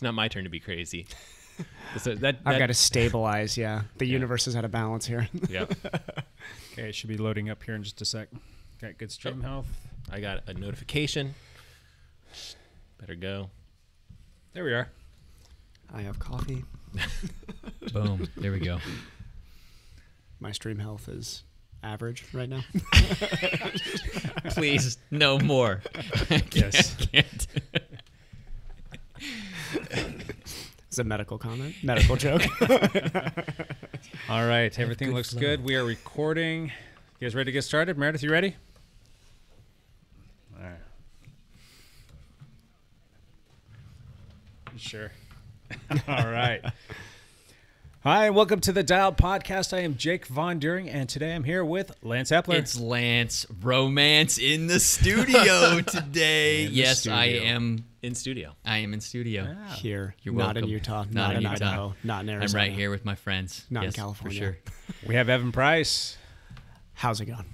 It's not my turn to be crazy. So I've got to stabilize. Yeah, the universe is out of balance here. Yep. Okay, it should be loading up here in just a sec. Got good stream health. I got a notification. Better go. There we are. I have coffee. Boom. There we go. My stream health is average right now. Please, no more. Yes. I can't. It's a medical comment, medical joke. All right, everything good looks flow. good. We are recording. You guys ready to get started? Meredith, you ready? All right. You sure? All right. Hi, welcome to the Dialed Podcast. I am Jake Von During, and today I'm here with Lance Epler. It's Lance Romance in the studio today. In the Yes, I studio. am. In studio. I am in studio. Yeah. Here, You're not in welcome. Utah, Not not in in Utah. Idaho, not in I'm Arizona. right here with my friends. Not in Yes, California. for sure. We have Evan Price. How's it going?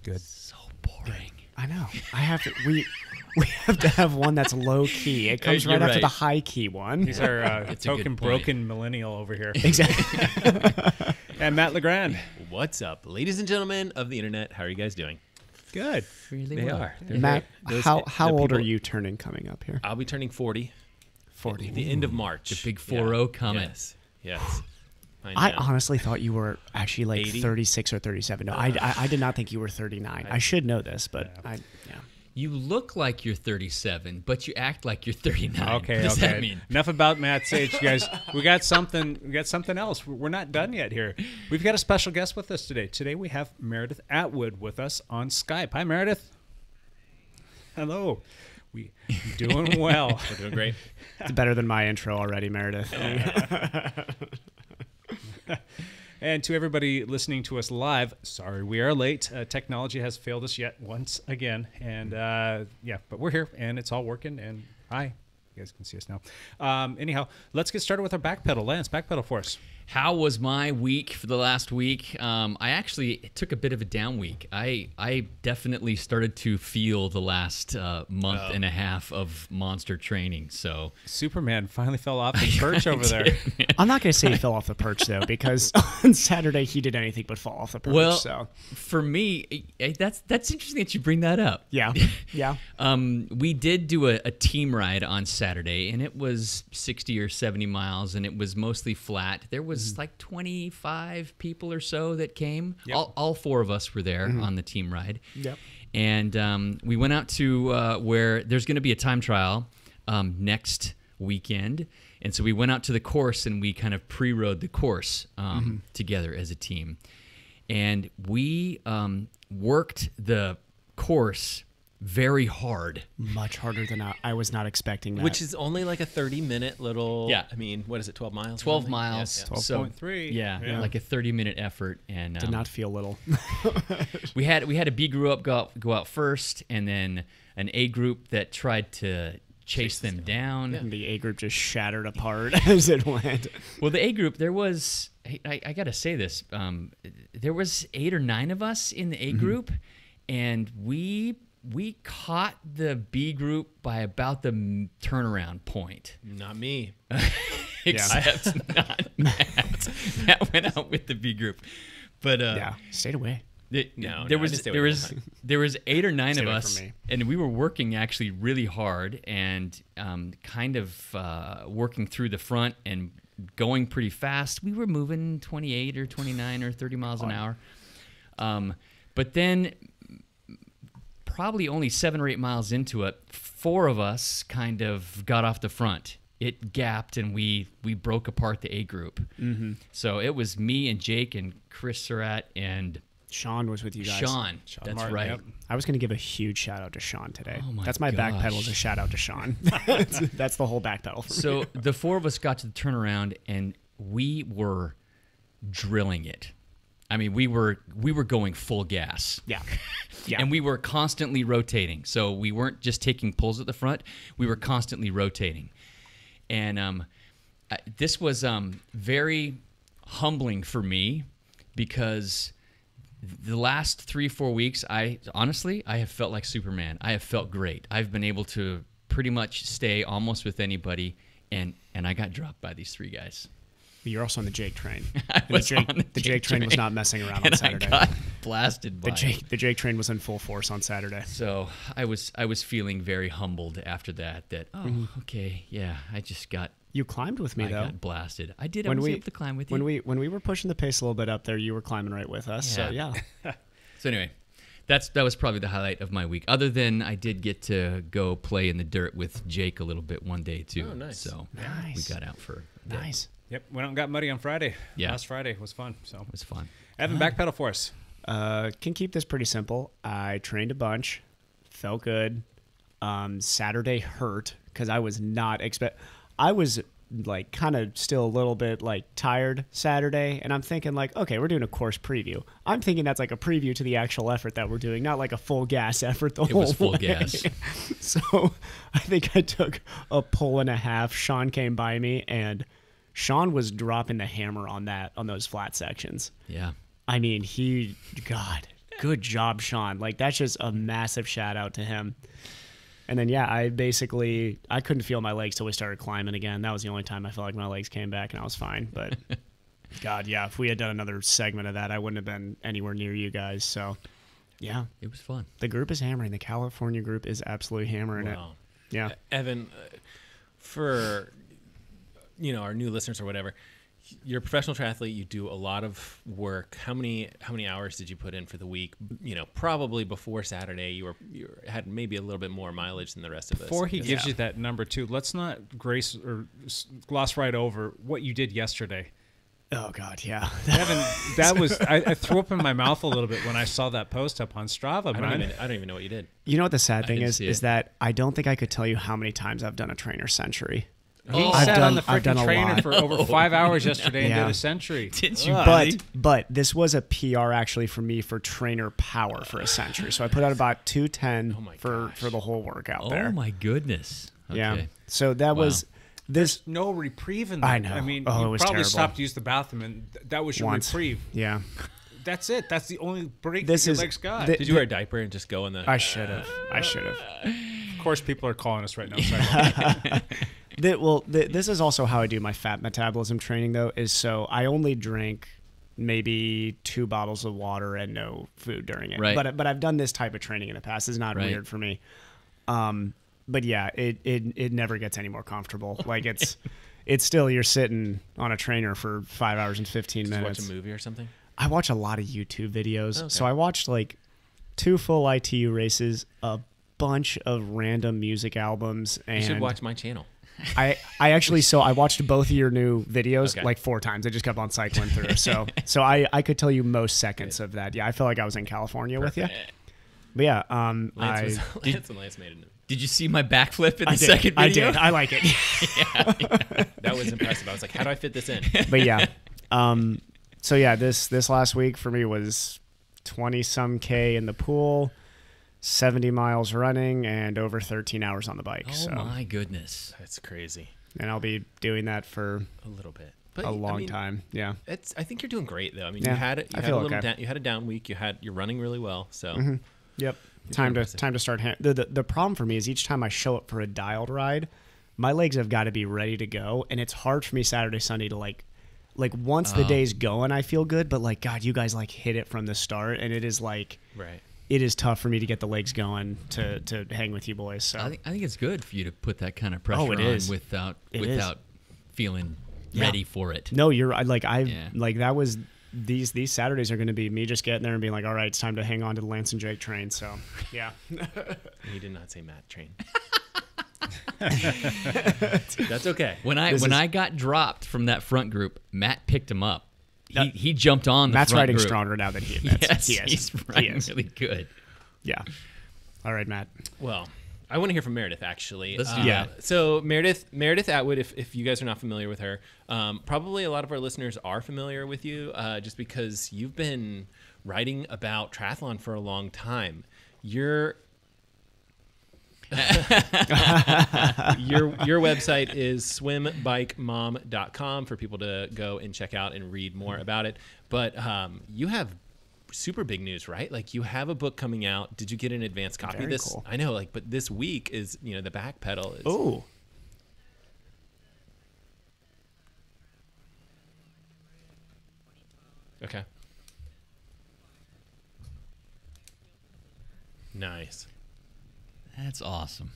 Good. So boring. I know. I have to. We have to have one that's low key. It comes You're right after right. the high key one. He's our It's a good token point. broken millennial over here. Exactly. And Matt LeGrand. What's up, ladies and gentlemen of the internet? How are you guys doing? Good. Really They well. are. They're Matt, great. how The old are people- you turning coming up here? I'll be turning 40. 40. At the end of March. The big 4-0 coming. Yes. Yes. I know. honestly thought you were actually like 80? 36 or 37. No, I did not think you were 39. I should know this, but yeah. You look like you're 37, but you act like you're 39. Okay, What does okay. that mean? Enough about Matt's age, you guys. We got something else. We're not done yet here. We've got a special guest with us today. Today we have Meredith Atwood with us on Skype. Hi, Meredith. Hello. We doing well. We're doing great. It's better than my intro already, Meredith. And to everybody listening to us live, sorry we are late. Technology has failed us yet once again. And yeah, but we're here and it's all working. And hi, you guys can see us now. Anyhow, let's get started with our backpedal. Lance, backpedal for us. How was my week for the last week? I actually took a bit of a down week. I definitely started to feel the last month and a half of monster training. So Superman finally fell off his perch over there. I'm not going to say he fell off the perch, though, because on Saturday he did anything but fall off the perch. Well, so. for me, that's interesting that you bring that up. Yeah, yeah. We did do a team ride on Saturday, and it was 60 or 70 miles, and it was mostly flat. There was like 25 people or so that came. Yep. All four of us were there on the team ride. Yep. And we went out to where there's going to be a time trial next weekend. And so we went out to the course, and we kind of pre-rode the course together as a team. And we worked the course very hard. Much harder than I was not expecting that. Which is only like a 30-minute little. Yeah. I mean, what is it? 12 miles. or 12 something? miles. Yeah, yeah. So, 12.3. yeah, like a 30-minute effort. And did not feel little. we had a B group go out first, and then an A group that tried to chase them down. And the A group just shattered apart as it went. Well, the A group, there was, I got to say this, there was 8 or 9 of us in the A group, and we caught the B group by about the turnaround point. Not me. Except not Matt. Matt went out with the B group. But Yeah, stayed away. No, there I didn't was stay there away was the whole there was 8 or 9 Stay of away us, from me. and we were working actually really hard and kind of working through the front and going pretty fast. We were moving 28 or 29 or 30 miles an hour. But then probably only 7 or 8 miles into it, 4 of us kind of got off the front. It gapped, and we broke apart the A group. So it was me and Jake and Chris Surratt and Sean was with you guys. Sean. That's Martin, right. yep. I was going to give a huge shout out to Sean today. Oh my That's my back gosh. pedal is a shout out to Sean. That's the whole back pedal for me. So the 4 of us got to the turnaround, and we were drilling it. I mean, we were going full gas. Yeah. Yeah. And we were constantly rotating. So we weren't just taking pulls at the front. We were constantly rotating. And this was very humbling for me, because the last 3-4 weeks, I have felt like Superman. I have felt great. I've been able to pretty much stay almost with anybody and I got dropped by these 3 guys. You're also on the Jake train. I And was the Jake, on the Jake train was not messing around on and Saturday. I got blasted by The Jake train was in full force on Saturday. So I was feeling very humbled after that. Okay, yeah, You climbed with me I though. got blasted. I did. I When was we- able to climb with you. When we were pushing the pace a little bit up there, you were climbing right with us. So Yeah. yeah. So anyway, that was probably the highlight of my week. Other than I did get to go play in the dirt with Jake a little bit one day too. Oh, nice. So Nice. we got out for a bit. Nice. Yep, went out and got muddy on Friday. Yeah. Last Friday was fun. So It was fun. Evan, backpedal for us. Can keep this pretty simple. I trained a bunch, felt good. Saturday hurt because I was not I was like kind of still a little bit like tired Saturday, and I'm thinking like, okay, we're doing a course preview. I'm thinking that's like a preview to the actual effort that we're doing, not like a full gas effort the whole was full way. gas. So I think I took a pull and a half. Sean came by me, and Sean was dropping the hammer on those flat sections. Yeah. I mean, God, good job, Sean. Like, that's just a massive shout out to him. And then, yeah, I couldn't feel my legs till we started climbing again. That was the only time I felt like my legs came back and I was fine. But, God, yeah, if we had done another segment of that, I wouldn't have been anywhere near you guys. So, yeah, It was fun. the group is hammering. The California group is absolutely hammering Wow. it. Yeah. Evan, for our new listeners or whatever, you're a professional triathlete. You do a lot of work. How many hours did you put in for the week? Probably before Saturday, you had maybe a little bit more mileage than the rest of us. Before he gives you that number 2, let's not gloss right over what you did yesterday. Oh, God, yeah. Evan, that was I threw up in my mouth a little bit when I saw that post up on Strava, I man. don't even know what you did. You know what the sad thing didn't is? see Is it. that I don't think I could tell you how many times I've done a trainer century. He I've sat done- on the I've done freaking a trainer lot. for over 5 hours yesterday and Yeah. did a century. Did you? Ugh. But this was a PR actually for me for trainer power for a century. So I put out about 210 Oh my for gosh. the whole workout Oh there. my goodness. Okay. Yeah. So that was this No reprieve in that. I know. I mean, Oh, it you was probably terrible. stopped to use the bathroom, and that was your once. reprieve. Yeah. That's it. That's the only break This that your is- legs got. thi- Did you wear a diaper and just go in the? I should have. Of course, people are calling us right now. Sorry. This is also how I do my fat metabolism training though, is so I only drink maybe 2 bottles of water and no food during it. Right. But I've done this type of training in the past. It's not Right. weird for me. But yeah, it never gets any more comfortable. Like it's still you're sitting on a trainer for 5 hours and 15 Did you watch minutes. a movie or something? I watch a lot of YouTube videos. Okay. So I watched like 2 full ITU races, a bunch of random music albums, and You should watch my channel. I actually I watched both of your new videos Okay. like 4 times. I just kept on cycling through. So I could tell you most seconds of that. Yeah, I feel like I was in California with you. But yeah, Lance made it. Did you see my backflip in I the did. second I video? did. I like it. That was impressive. I was like, how do I fit this in? But yeah, so yeah, this last week for me was 20 some K in the pool, 70 miles running, and over 13 hours on the bike. Oh so my goodness. That's crazy. and I'll be doing that for A little bit, but a I long mean, time. Yeah. I think you're doing great though. I mean, Yeah, you had I a feel little okay. you had a down week. You're running really well. So Yep. You're Time impressive. to start. The problem for me is each time I show up for a dialed ride, my legs have got to be ready to go, and it's hard for me Saturday, Sunday to like once the day's going, I feel good, but like God, you guys like hit it from the start, and it is like right. it is tough for me to get the legs going to hang with you boys. So I think it's good for you to put that kind of pressure it on is. without It is. feeling Yeah. ready for it. no, you're like Yeah. like that was. These Saturdays are going to be me just getting there and being like, all right, it's time to hang on to the Lance and Jake train. So, yeah. He did not say Matt Train. That's okay. When This is- I got dropped from that front group, Matt picked him up. He jumped on the Matt's front riding group. stronger now than he admits. Yes, he is. he's riding He is. really good. Yeah. All right, Matt. Well, I want to hear from Meredith actually. Let's do that. So Meredith Atwood, if you guys are not familiar with her, probably a lot of our listeners are familiar with you, just because you've been writing about triathlon for a long time. Your website is swimbikemom.com for people to go and check out and read more about it. But you have super big news, right? Like you have a book coming out. Did you get an advance copy? Very This cool. I know, like, but this week is the back pedal is. Oh, Okay. Nice. That's awesome.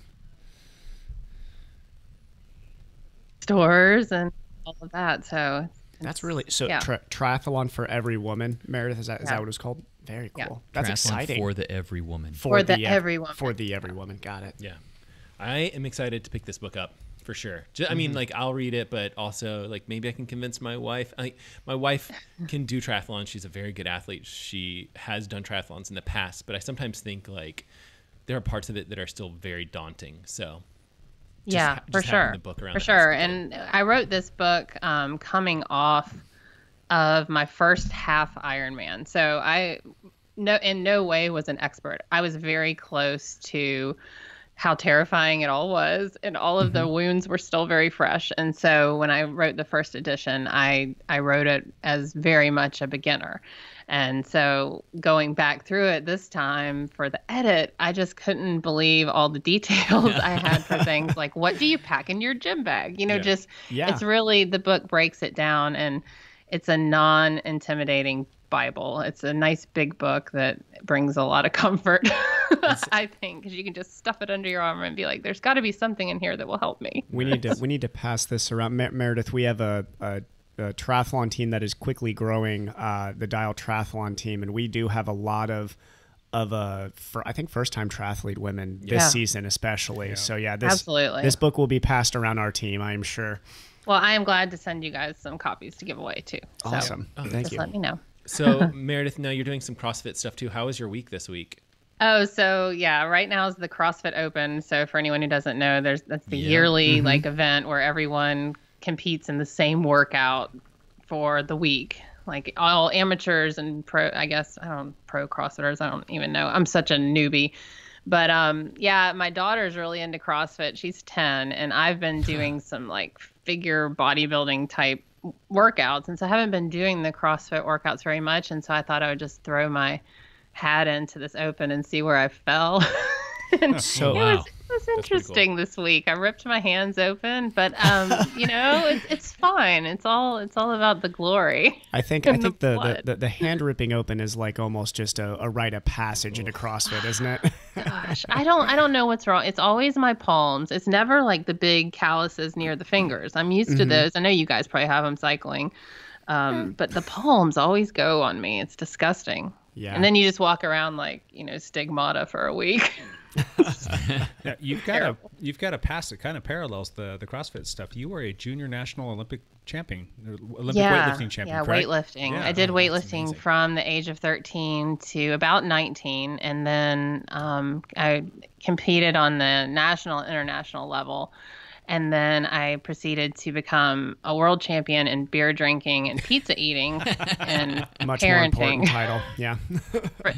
Stores and all of that. So That's really so. yeah. Triathlon for every woman, Meredith. Is that Yeah. what it's called? Very cool. Yeah. That's Triathlon exciting. for the every woman. For the every woman. For the every woman. Got it. Yeah. I am excited to pick this book up for sure. I mean, like, I'll read it, but also, like, maybe I can convince my wife. My wife can do triathlon. She's a very good athlete. She has done triathlons in the past, but I sometimes think, like, there are parts of it that are still very daunting. So, Yeah, for just having sure. the book around For the sure. house is And I wrote this book coming off of my first half Ironman. So I in no way was an expert. I was very close to how terrifying it all was, and all of the wounds were still very fresh. And so when I wrote the first edition, I wrote it as very much a beginner. And so going back through it this time for the edit, I just couldn't believe all the details I had for things like, what do you pack in your gym bag? You know, just, it's really, the book breaks it down, and it's a non-intimidating Bible. It's a nice big book that brings a lot of comfort, I think, because you can just stuff it under your arm and be like, there's got to be something in here that will help me. We need to pass this around. Meredith, we have a triathlon team that is quickly growing, the Dial Triathlon team, and we do have a lot of I think first-time triathlete women this season especially. Yeah. So absolutely, this book will be passed around our team, I am sure. Well, I am glad to send you guys some copies to give away too. So awesome. Thank you. Let me know. So, Meredith, now you're doing some CrossFit stuff too. How was your week this week? Oh, so yeah, right now is the CrossFit Open. So for anyone who doesn't know, that's the yearly like event where everyone competes in the same workout for the week. Like all amateurs and pro, I guess, pro CrossFitters. I don't even know. I'm such a newbie. But yeah, my daughter's really into CrossFit. She's 10, and I've been doing some like figure bodybuilding type workouts, and so I haven't been doing the CrossFit workouts very much, and so I thought I would just throw my hat into this open and see where I fell. And so it was interesting this week. I ripped my hands open, but you know, it's fine. It's all about the glory. I think the hand ripping open is like almost just a rite of passage into CrossFit, isn't it? Gosh, I don't know what's wrong. It's always my palms. It's never like the big calluses near the fingers. I'm used to those. I know you guys probably have them cycling, but the palms always go on me. It's disgusting. Yeah. And then you just walk around like, you know, stigmata for a week. Yeah, you've got a pass that kind of parallels the CrossFit stuff. You were a junior national Olympic champion, weightlifting champion. Yeah, correct? Weightlifting. Yeah. I did weightlifting from the age of 13 to about 19, and then I competed on the national and international level. And then I proceeded to become a world champion in beer drinking and pizza eating and much parenting. More important title. Yeah.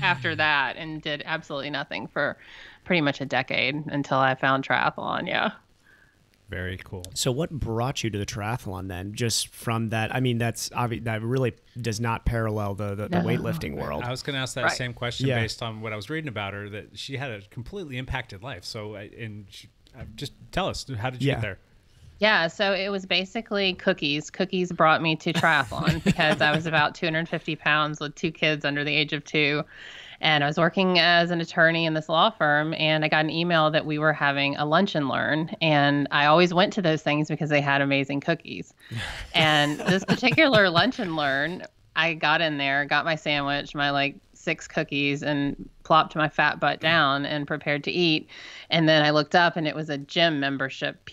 After that, and did absolutely nothing for pretty much a decade until I found triathlon. Yeah. Very cool. So what brought you to the triathlon then? Just from that, I mean, that really does not parallel the weightlifting world. I was going to ask that same question based on what I was reading about her, that she had a completely impacted life. So, just tell us, how did you get there? Yeah, so it was basically cookies. Cookies brought me to triathlon because I was about 250 pounds with 2 kids under the age of 2. And I was working as an attorney in this law firm, and I got an email that we were having a lunch and learn. And I always went to those things because they had amazing cookies. And this particular lunch and learn, I got in there, got my sandwich, my like 6 cookies, and plopped my fat butt down and prepared to eat. And then I looked up, and it was a gym membership,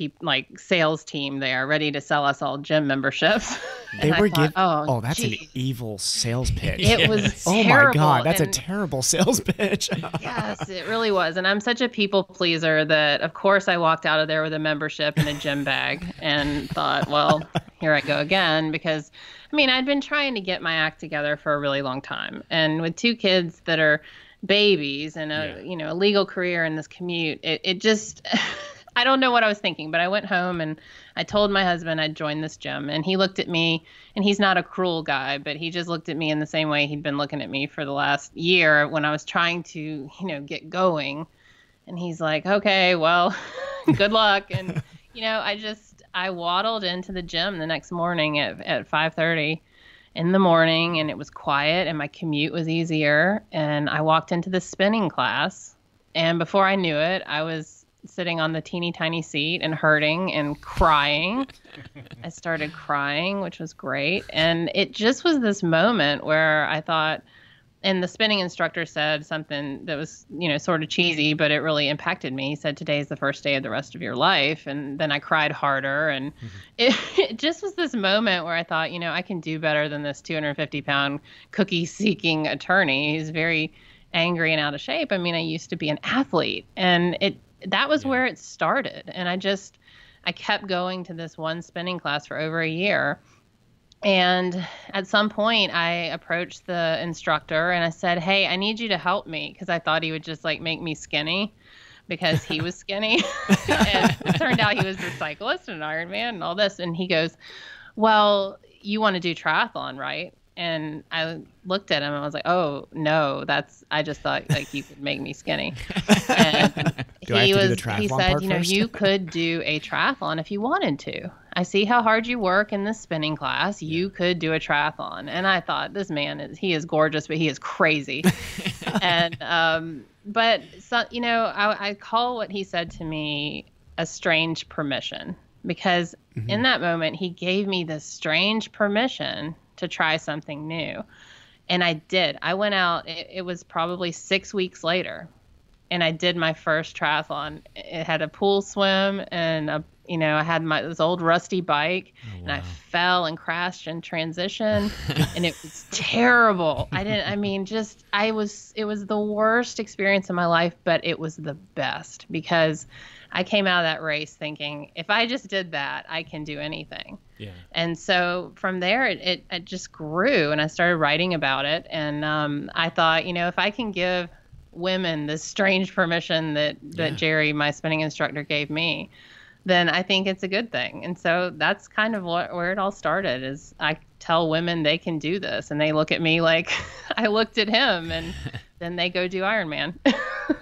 sales team there, ready to sell us all gym memberships. They were giving. Oh, that's an evil sales pitch. It was oh terrible. My God, that's a terrible sales pitch. Yes, it really was. And I'm such a people pleaser that, of course, I walked out of there with a membership and a gym bag and thought, well, here I go again, because I mean, I'd been trying to get my act together for a really long time. And with 2 kids that are babies and a legal career in this commute, it just, I don't know what I was thinking, but I went home and I told my husband I'd join this gym, and he looked at me, and he's not a cruel guy, but he just looked at me in the same way he'd been looking at me for the last year when I was trying to, get going. And he's like, okay, well, good luck. And, I waddled into the gym the next morning at 5:30 in the morning, and it was quiet and my commute was easier. And I walked into the spinning class, and before I knew it, I was sitting on the teeny tiny seat and hurting and crying. I started crying, which was great. And it just was this moment where I thought, and the spinning instructor said something that was, sort of cheesy, but it really impacted me. He said, "Today's the first day of the rest of your life." And then I cried harder. And it just was this moment where I thought, I can do better than this 250-pound cookie-seeking attorney. He's very angry and out of shape. I mean, I used to be an athlete. And that was where it started. And I kept going to this one spinning class for over a year. And at some point I approached the instructor and I said, "Hey, I need you to help me," because I thought he would just like make me skinny because he was skinny. And it turned out he was a cyclist and an Ironman and all this. And he goes, "Well, you want to do triathlon, right?" And I looked at him and I was like, "Oh no, I just thought like you could make me skinny." And he said, "You could do a triathlon if you wanted to. I see how hard you work in this spinning class. You could do a triathlon." And I thought, this man he is gorgeous, but he is crazy. And, but so, I call what he said to me a strange permission, because in that moment, he gave me this strange permission to try something new. And I did. I went out, it was probably 6 weeks later, and I did my first triathlon. It had a pool swim, and I had this old rusty bike, and I fell and crashed in transition, and it was terrible. It was the worst experience of my life, but it was the best, because I came out of that race thinking, if I just did that, I can do anything. Yeah. And so from there, it just grew, and I started writing about it. And I thought, if I can give women this strange permission that Jerry, my spinning instructor, gave me, then I think it's a good thing. And so that's kind of where it all started, is I tell women they can do this, and they look at me like I looked at him, and then they go do Ironman.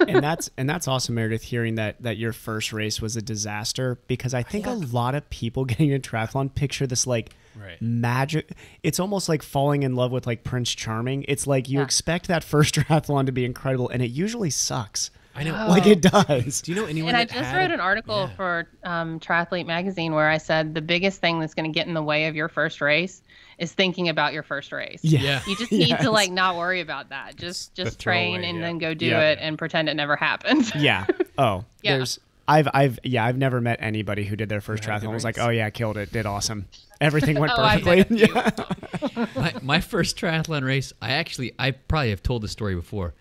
and that's awesome, Meredith, hearing that your first race was a disaster, because I think a lot of people getting into triathlon picture this like magic. It's almost like falling in love with like Prince Charming. It's like you expect that first triathlon to be incredible, and it usually sucks. I know. Like it does. Do you know anyone? And I just wrote an article for Triathlete Magazine where I said the biggest thing that's going to get in the way of your first race is thinking about your first race. Yeah. You just need to like not worry about that. Just train and then go do it and pretend it never happened. Yeah. Oh, I've never met anybody who did their first triathlon and was like, "Oh yeah, killed it, did awesome. Everything went perfectly." My first triathlon race, I probably have told the story before,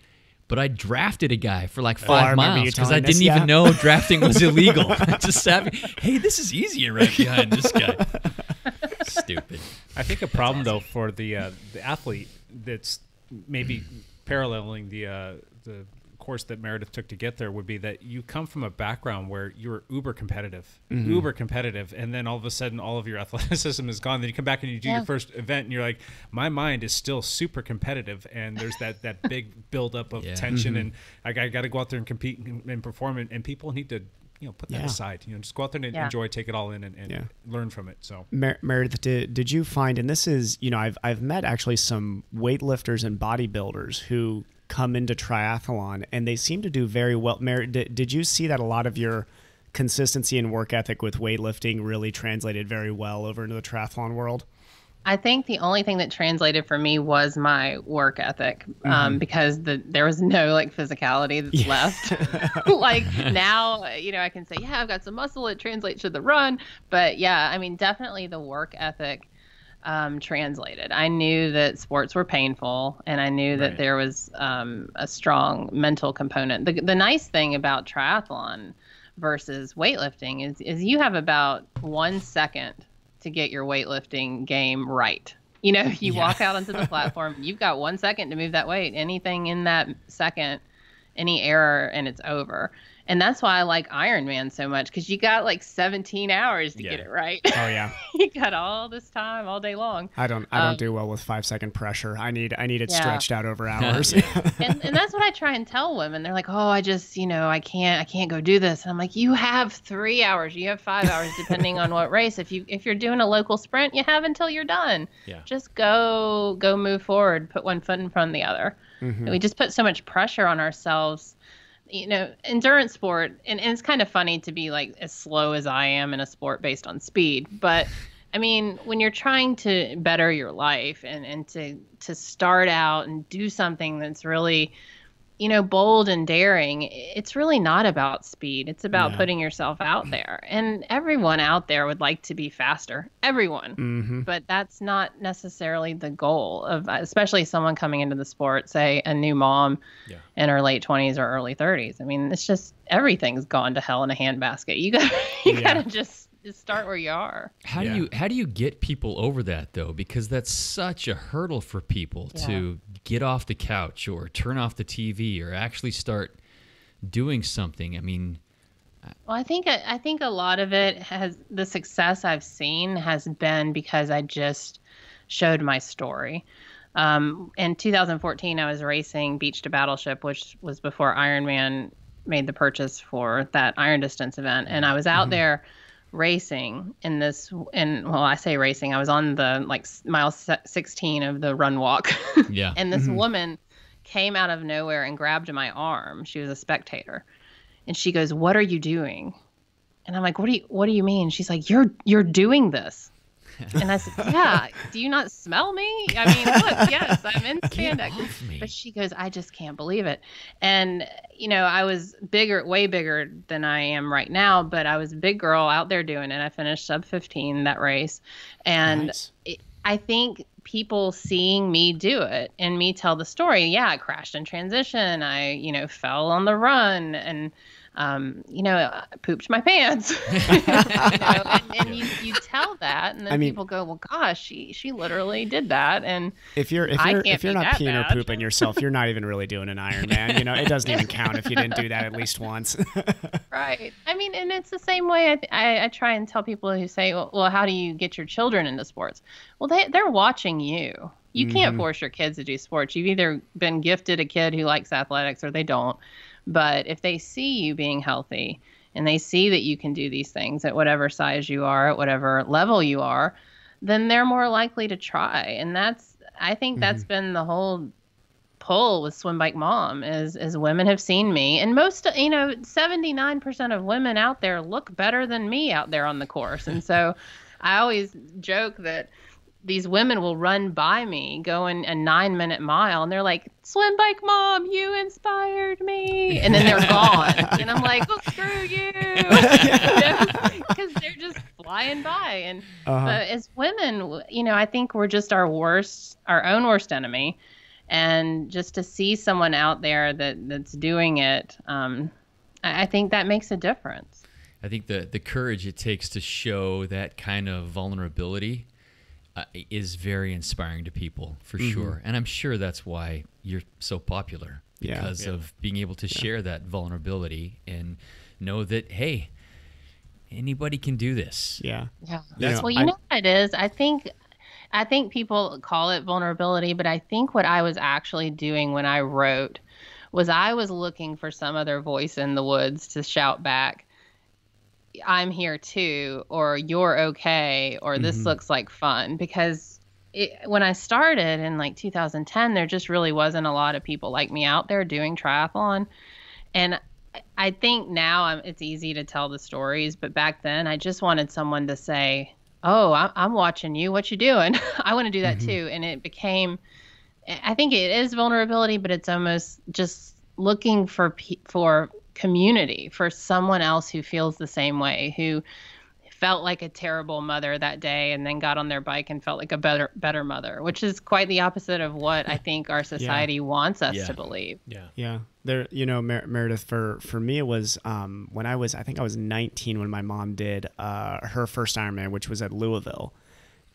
but I drafted a guy for like 5 miles because I didn't even know drafting was illegal. Just sat, hey, this is easier right behind this guy. Stupid. I think a problem though for the athlete that's maybe paralleling the course that Meredith took to get there would be that you come from a background where you were uber competitive, and then all of a sudden all of your athleticism is gone. Then you come back and you do your first event, and you're like, my mind is still super competitive, and there's that big buildup of tension, and I got to go out there and compete and perform, and people need to put that aside. Just go out there and enjoy, take it all in, and learn from it. So Meredith, did you find, and this is, I've met actually some weightlifters and bodybuilders who come into triathlon and they seem to do very well. Did you see that a lot of your consistency and work ethic with weightlifting really translated very well over into the triathlon world? I think the only thing that translated for me was my work ethic, because there was no like physicality that's left. Like now, I can say, I've got some muscle. It translates to the run. But definitely the work ethic translated. I knew that sports were painful, and I knew that there was a strong mental component. The nice thing about triathlon versus weightlifting is you have about 1 second to get your weightlifting game right. You walk out onto the platform, you've got 1 second to move that weight. Anything in that second, any error, and it's over. And that's why I like Ironman so much, because you got like 17 hours to get it right. Oh yeah. You got all this time all day long. I don't do well with 5-second pressure. I need it Yeah. stretched out over hours. And that's what I try and tell women. They're like, oh, I just, I can't go do this. And I'm like, you have 3 hours, you have 5 hours, depending on what race. If you're doing a local sprint, you have until you're done. Yeah. Just go move forward, put one foot in front of the other. And we just put so much pressure on ourselves. Endurance sport, and it's kind of funny to be like as slow as I am in a sport based on speed, but I mean, when you're trying to better your life and to start out and do something that's really, bold and daring, it's really not about speed. It's about putting yourself out there. And everyone out there would like to be faster. Everyone. But that's not necessarily the goal of, especially someone coming into the sport, say a new mom in her late 20s or early 30s. I mean, it's just everything's gone to hell in a handbasket. You got to just start where you are. How do you get people over that though? Because that's such a hurdle for people to get off the couch or turn off the TV or actually start doing something. I mean, well, I think a lot of it has, the success I've seen has been because I just showed my story. In 2014, I was racing Beach to Battleship, which was before Ironman made the purchase for that iron distance event, and I was out there racing I say racing, I was on the mile 16 of the run walk. And this woman came out of nowhere and grabbed my arm. She was a spectator, and she goes, "What are you doing?" And I'm like, what do you mean? She's like, you're doing this. And I said, yeah, do you not smell me? I mean, look, yes, I'm in spandex. But she goes, I just can't believe it. And, I was way bigger than I am right now, but I was a big girl out there doing it. I finished sub 15 that race. And Nice. I think people seeing me do it and me tell the story, yeah, I crashed in transition. I, fell on the run and, I pooped my pants. And you tell that, and then people go, "Well, gosh, she literally did that." And if you're not peeing or pooping yourself, you're not even really doing an Ironman. It doesn't even count if you didn't do that at least once. Right. I mean, and it's the same way I try and tell people who say, "Well, how do you get your children into sports?" Well, they're watching you. You can't force your kids to do sports. You've either been gifted a kid who likes athletics or they don't. But if they see you being healthy and they see that you can do these things at whatever size you are, at whatever level you are, then they're more likely to try. And I think that's been the whole pull with Swim Bike Mom is women have seen me. And most, 79% of women out there look better than me out there on the course. And so I always joke that these women will run by me going a 9-minute mile and they're like, Swim Bike Mom, you inspired me. And then they're gone. And I'm like, well, screw you. Because they're just flying by. And but as women, I think we're just our own worst enemy. And just to see someone out there that's doing it, I think that makes a difference. I think the courage it takes to show that kind of vulnerability is very inspiring to people, for sure. And I'm sure that's why you're so popular, because of being able to share that vulnerability and know that, hey, anybody can do this. Well, you know what it is? I think people call it vulnerability, but I think what I was actually doing when I wrote was I was looking for some other voice in the woods to shout back, I'm here too, or you're okay, or this looks like fun. Because when I started in 2010, there just really wasn't a lot of people like me out there doing triathlon. And I think now it's easy to tell the stories, but back then I just wanted someone to say, oh, I'm watching you. What you doing? I want to do that too. And it became, I think it is vulnerability, but it's almost just looking for community, for someone else who feels the same way, who felt like a terrible mother that day and then got on their bike and felt like a better mother, which is quite the opposite of what I think our society wants us to believe. There, Meredith, for me, it was when I think I was 19 when my mom did her first Ironman, which was at Louisville.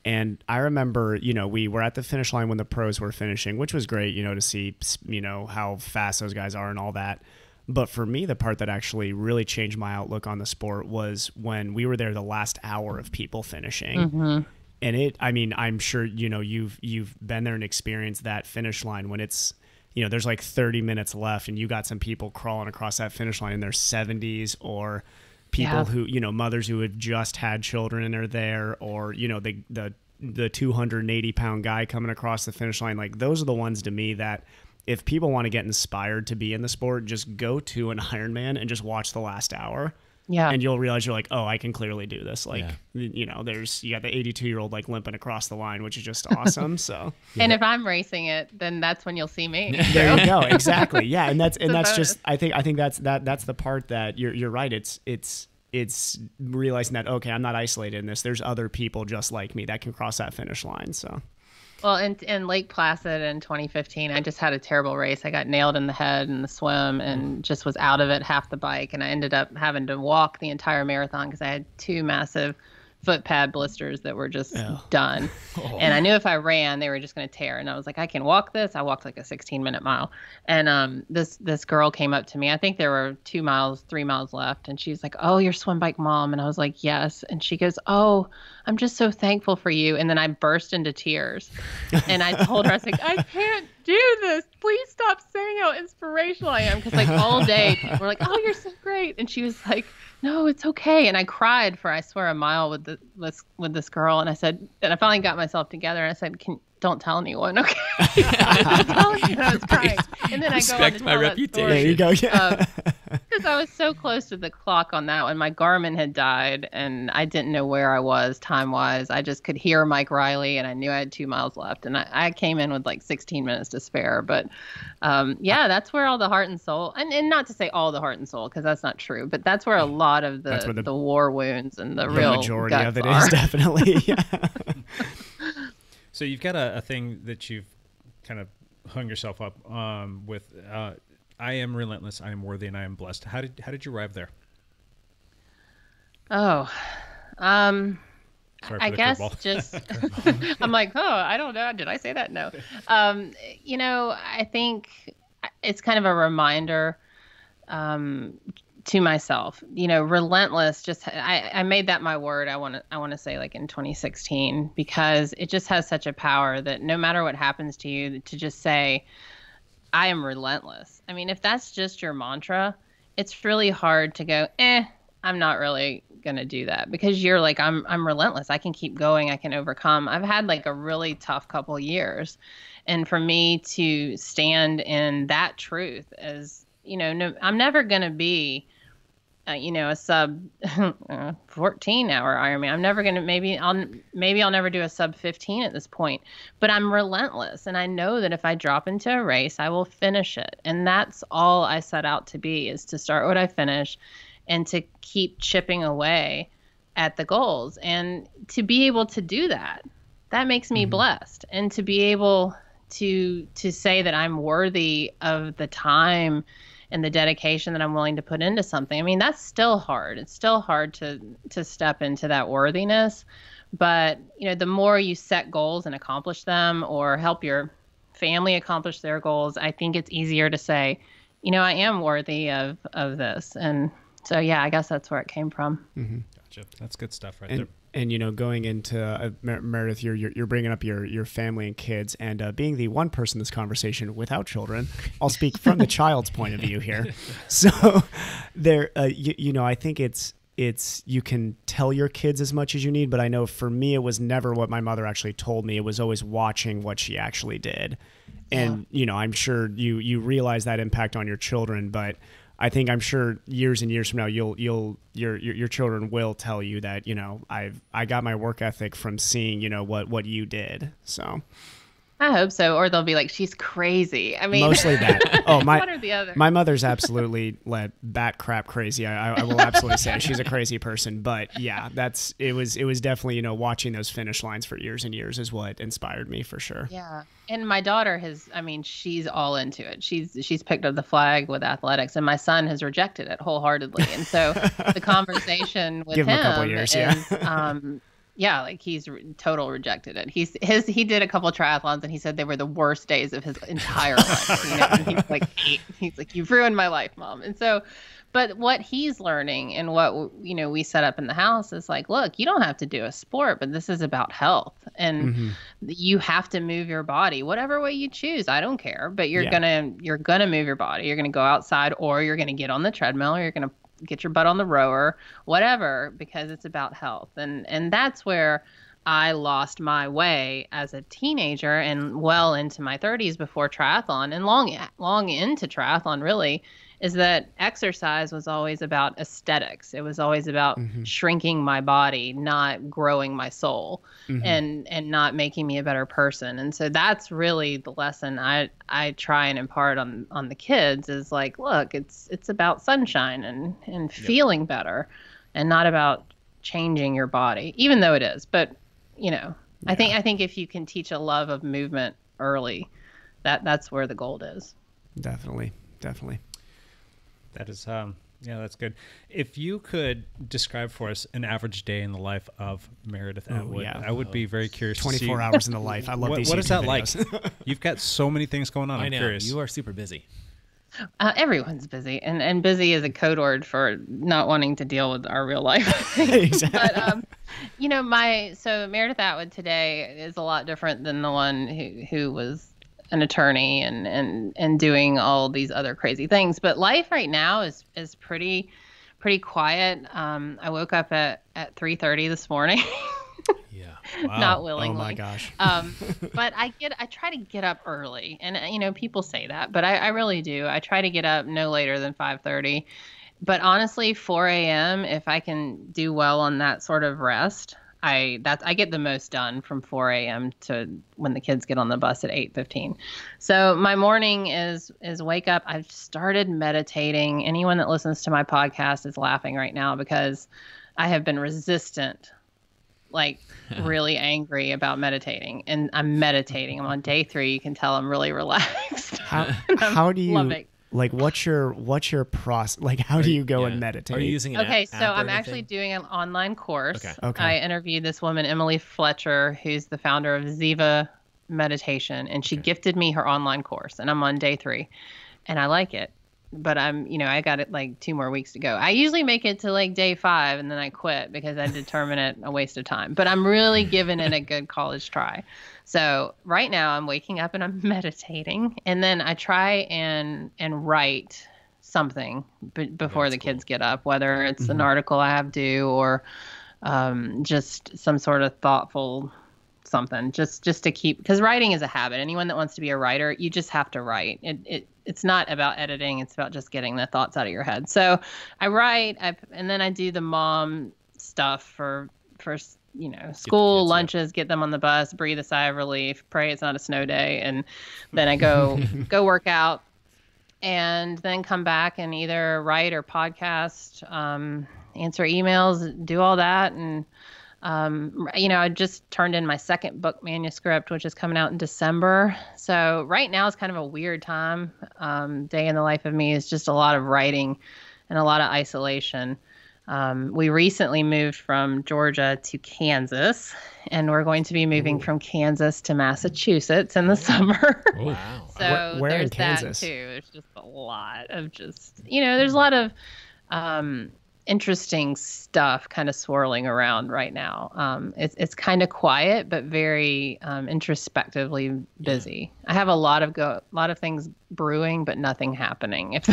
And I remember, we were at the finish line when the pros were finishing, which was great, to see, how fast those guys are and all that. But for me, the part that actually really changed my outlook on the sport was when we were there the last hour of people finishing. And I'm sure, you've been there and experienced that finish line when it's, there's like 30 minutes left and you got some people crawling across that finish line in their 70s, or people who, mothers who have just had children and are there, or, the 280-pound guy coming across the finish line. Like, those are the ones to me that, if people want to get inspired to be in the sport, just go to an Ironman and just watch the last hour. Yeah. And you'll realize you're like, oh, I can clearly do this. Like, you got the 82-year-old like limping across the line, which is just awesome. So, and if I'm racing it, then that's when you'll see me. there you go. Exactly. Yeah. And that's just, I think that's the part that you're right. It's realizing that, okay, I'm not isolated in this. There's other people just like me that can cross that finish line. So. Well, in Lake Placid in 2015, I just had a terrible race. I got nailed in the head in the swim and just was out of it half the bike. And I ended up having to walk the entire marathon because I had 2 massive foot pad blisters that were just done. And I knew if I ran, they were just going to tear. And I was like, I can walk this. I walked like a 16-minute mile. And this girl came up to me. I think there were 3 miles left. And she's like, oh, you're swim bike mom. And I was like, yes. And she goes, oh, I'm just so thankful for you. And then I burst into tears. And I told her, I was like, I can't do this. Please stop saying how inspirational I am. Because like all day, people were like, oh, you're so great. And she was like, no, it's okay. And I cried for, I swear, a mile with this girl. And I said, and I finally got myself together. And I said, don't tell anyone, okay? I'm telling you, I was crying. And then Respect I go on to my tell reputation. There you go. Yeah. because I was so close to the clock on that one. My Garmin had died, and I didn't know where I was time-wise. I just could hear Mike Riley, and I knew I had 2 miles left. And I came in with like 16 minutes to spare. But yeah, that's where all the heart and soul, and not to say all the heart and soul, because that's not true, but that's where a lot of the war wounds and the real majority guts of it are. is definitely. Yeah. So you've got a thing that you've kind of hung yourself up with. I am relentless, I am worthy, and I am blessed. How did you arrive there? Oh, Sorry for I the guess curveball. just I'm like, oh, I don't know. Did I say that? No. I think it's kind of a reminder to myself, relentless. Just I made that my word. I want to say like in 2016, because it just has such a power that no matter what happens to you, to just say, I am relentless. I mean, if that's just your mantra, it's really hard to go, I'm not really going to do that, because you're like, I'm relentless. I can keep going. I can overcome. I've had like a really tough couple years. And for me to stand in that truth as, no, I'm never going to be, a sub 14-hour Ironman. I'm never going to, maybe I'll never do a sub 15 at this point, but I'm relentless. And I know that if I drop into a race, I will finish it. And that's all I set out to be, is to start what I finish and to keep chipping away at the goals. And to be able to do that makes me blessed. And to be able to say that I'm worthy of the time and the dedication that I'm willing to put into something. I mean, that's still hard. It's still hard to step into that worthiness. But, the more you set goals and accomplish them, or help your family accomplish their goals, I think it's easier to say, I am worthy of this. And so, yeah, I guess that's where it came from. Mm-hmm. Gotcha. That's good stuff right there. And going into Meredith, you're bringing up your family and kids, and being the one person in this conversation without children, I'll speak from the child's point of view here. So there, I think it's you can tell your kids as much as you need, but I know for me it was never what my mother actually told me. It was always watching what she actually did, and I'm sure you realize that impact on your children, but I'm sure years and years from now, your children will tell you that, I got my work ethic from seeing, what you did. So I hope so. Or they'll be like, she's crazy. I mean, mostly that. Oh, one or the other. My mother's absolutely bat crap crazy. I will absolutely say she's a crazy person. But yeah, it was definitely, watching those finish lines for years and years is what inspired me for sure. Yeah. And my daughter she's all into it. She's picked up the flag with athletics, and my son has rejected it wholeheartedly. And so the conversation with Give him him a couple years, is, yeah, like he's total rejected it. He did a couple of triathlons and he said they were the worst days of his entire life. You know, and he's like, he's like, you've ruined my life, Mom. And so, but what he's learning and what, you know, we set up in the house is like, look, you don't have to do a sport, but this is about health, and you have to move your body whatever way you choose. I don't care, but you're gonna move your body. You're gonna go outside, or you're gonna get on the treadmill, or you're gonna get your butt on the rower, whatever, because it's about health. And that's where I lost my way as a teenager and well into my 30s before triathlon, and long into triathlon really, is that exercise was always about aesthetics. It was always about shrinking my body, not growing my soul, and not making me a better person. And so that's really the lesson I try and impart on the kids is like, look, it's about sunshine and feeling better, and not about changing your body, even though it is. But, you know, I think if you can teach a love of movement early, that's where the gold is. Definitely. That is, yeah, that's good. If you could describe for us an average day in the life of Meredith Atwood, I would be very curious. 24 hours in the life. I love these. What is that like? videos. You've got so many things going on. I I'm know curious. you are super busy. Everyone's busy, and busy is a code word for not wanting to deal with our real life. Exactly. But you know, so Meredith Atwood today is a lot different than the one who was an attorney and doing all these other crazy things. But life right now is pretty quiet. I woke up at 3:30 this morning. Yeah. Wow. Not willingly. Oh my gosh. But I try to get up early, and you know, people say that, but I really do. I try to get up no later than 5:30. But honestly, 4 a.m., if I can do well on that sort of rest, I get the most done from 4 a.m. to when the kids get on the bus at 8:15. So my morning is wake up. I've started meditating. Anyone that listens to my podcast is laughing right now because I have been resistant, like really angry about meditating, and I'm meditating. I'm on day 3. You can tell I'm really relaxed. How do you loving. Like, what's your process? Like, how do you go and Yeah. meditate? Are you using an Okay, app so or I'm anything? actually doing an online course. Okay. I interviewed this woman, Emily Fletcher, who's the founder of Ziva Meditation, and she gifted me her online course, and I'm on day 3, and I like it. But I got it like 2 more weeks to go. I usually make it to like day 5 and then I quit because I determine it a waste of time. But I'm really giving it a good college try. So right now I'm waking up and I'm meditating, and then I try and write something before the kids get up, whether it's an article I have due or just some sort of thoughtful something, just to keep, because writing is a habit. Anyone that wants to be a writer, you just have to write. It's not about editing. It's about just getting the thoughts out of your head. So I write, and then I do the mom stuff for school, lunches, get them on the bus, breathe a sigh of relief, pray it's not a snow day, and then I go work out, and then come back and either write or podcast, answer emails, do all that, and I just turned in my second book manuscript, which is coming out in December. So right now is kind of a weird time. Day in the life of me is just a lot of writing and a lot of isolation. We recently moved from Georgia to Kansas, and we're going to be moving from Kansas to Massachusetts in the summer. Wow. So Where in there's that Kansas? too. There's just a lot of there's a lot of interesting stuff kind of swirling around right now. It's kind of quiet, but very introspectively busy. I have a lot of things brewing, but nothing happening. If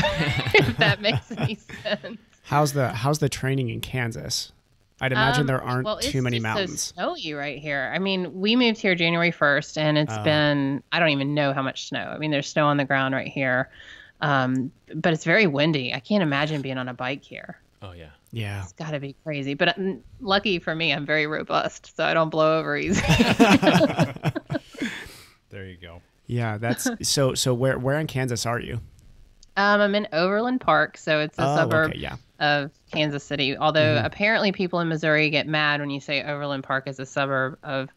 that makes any sense. How's the training in Kansas? I'd imagine there aren't too many mountains. It's so snowy right here. I mean, we moved here January 1st, and it's been, I don't even know how much snow. I mean, there's snow on the ground right here, but it's very windy. I can't imagine being on a bike here. Oh yeah. Yeah. It's got to be crazy. But lucky for me, I'm very robust, so I don't blow over easy. There you go. Yeah, that's so where in Kansas are you? I'm in Overland Park, so it's a suburb okay, yeah. of Kansas City. Although apparently people in Missouri get mad when you say Overland Park is a suburb of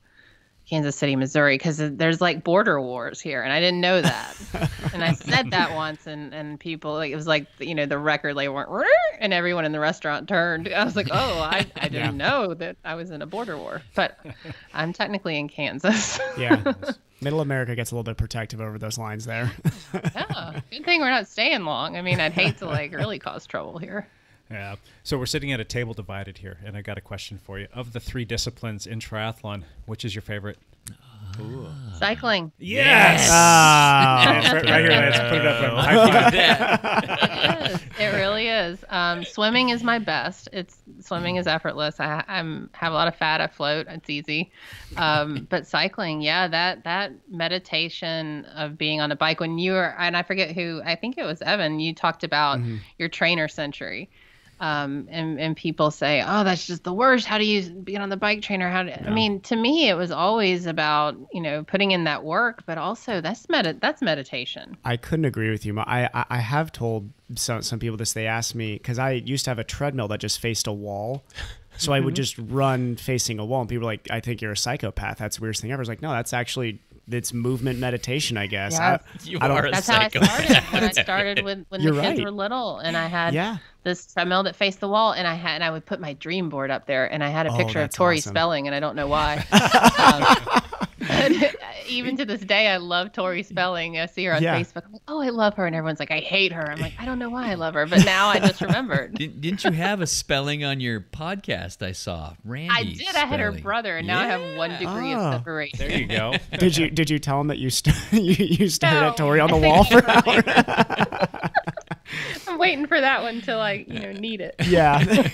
Kansas City, Missouri, because there's like border wars here, and I didn't know that. And I said that once, and people, like, it was like, you know, the record label went, and everyone in the restaurant turned. I was like, oh, I didn't know that I was in a border war, but I'm technically in Kansas. Yeah. Middle America gets a little bit protective over those lines there. Yeah, good thing we're not staying long. I mean, I'd hate to like really cause trouble here. Yeah. So we're sitting at a table divided here, and I got a question for you. Of the 3 disciplines in triathlon, which is your favorite? Cycling. Yes. Right here, Lance. Put it up. High five. It really is. Swimming is my best. Swimming is effortless. I have a lot of fat. I float. It's easy. But cycling, yeah, that meditation of being on a bike when you were, and I forget who, I think it was Evan, you talked about your trainer century. And people say, oh, that's just the worst. How do you be on the bike trainer? I mean, to me, it was always about, you know, putting in that work, but also that's meditation. I couldn't agree with you. I have told some people this. They asked me, because I used to have a treadmill that just faced a wall. So I would just run facing a wall, and people were like, I think you're a psychopath. That's the weirdest thing ever. I was like, no, that's actually, it's movement meditation, I guess. Yeah. That's how I started. When I started when the kids were little, and I had this treadmill that faced the wall, and I would put my dream board up there, and I had a picture of Tori Spelling, and I don't know why. But even to this day, I love Tori Spelling. I see her on Facebook. I'm like, oh, I love her, and everyone's like, I hate her. I'm like, I don't know why I love her, but now I just remembered. Didn't you have a spelling on your podcast? I saw Randy. I did. Spelling. I had her brother, and now I have 1 degree of separation. There you go. Did you tell him that you stared at Tori on the wall for an hour? I'm waiting for that one till I need it. Yeah.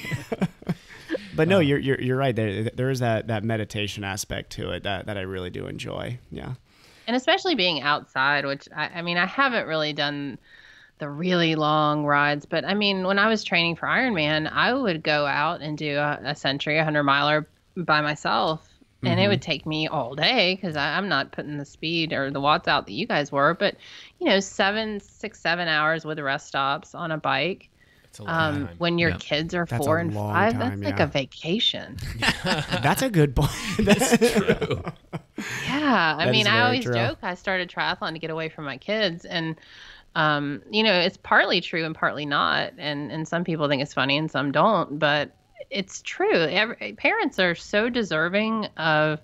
But no, you're right. There is that meditation aspect to it that I really do enjoy. Yeah. And especially being outside, which I mean, I haven't really done the really long rides, but I mean, when I was training for Ironman, I would go out and do a century, 100-miler by myself. And it would take me all day because I'm not putting the speed or the watts out that you guys were, but 7 hours with rest stops on a bike. It's a long time. When your kids are 4 and 5, that's like a vacation. That's a good point. That's true. Yeah. I mean, I always true. joke I started triathlon to get away from my kids, and it's partly true and partly not. And some people think it's funny and some don't, but it's true. Parents are so deserving of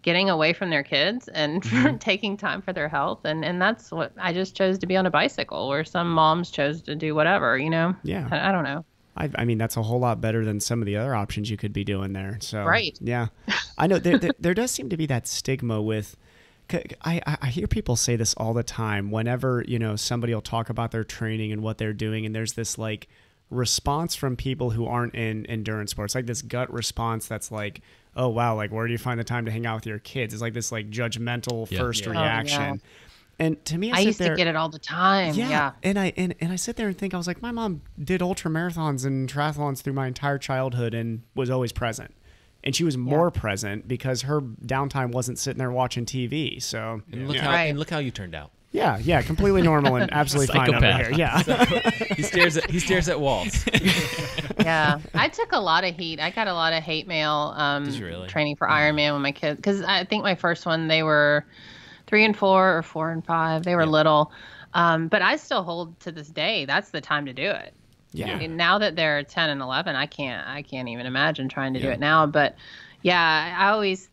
getting away from their kids and taking time for their health. And that's what I just chose to be on a bicycle, where some moms chose to do whatever, Yeah. I don't know. I mean, that's a whole lot better than some of the other options you could be doing there. So, Right. Yeah. I know there does seem to be that stigma with, I hear people say this all the time whenever, somebody will talk about their training and what they're doing. And there's this like response from people who aren't in endurance sports, like this gut response that's like, oh wow, like where do you find the time to hang out with your kids? It's like this like judgmental first reaction. Oh, yeah. And to me, I used to get it all the time. Yeah. And I sit there and think, I was like, my mom did ultra marathons and triathlons through my entire childhood and was always present. And she was more present because her downtime wasn't sitting there watching TV. So And look how you turned out. Yeah, completely normal and absolutely fine over here. Yeah. He stares at walls. Yeah, I took a lot of heat. I got a lot of hate mail Did you really? training for Ironman when my kids, because I think my first one, they were 3 and 4 or 4 and 5. They were little. But I still hold to this day, that's the time to do it. Yeah. And now that they're 10 and 11, I can't even imagine trying to do it now. But yeah, I always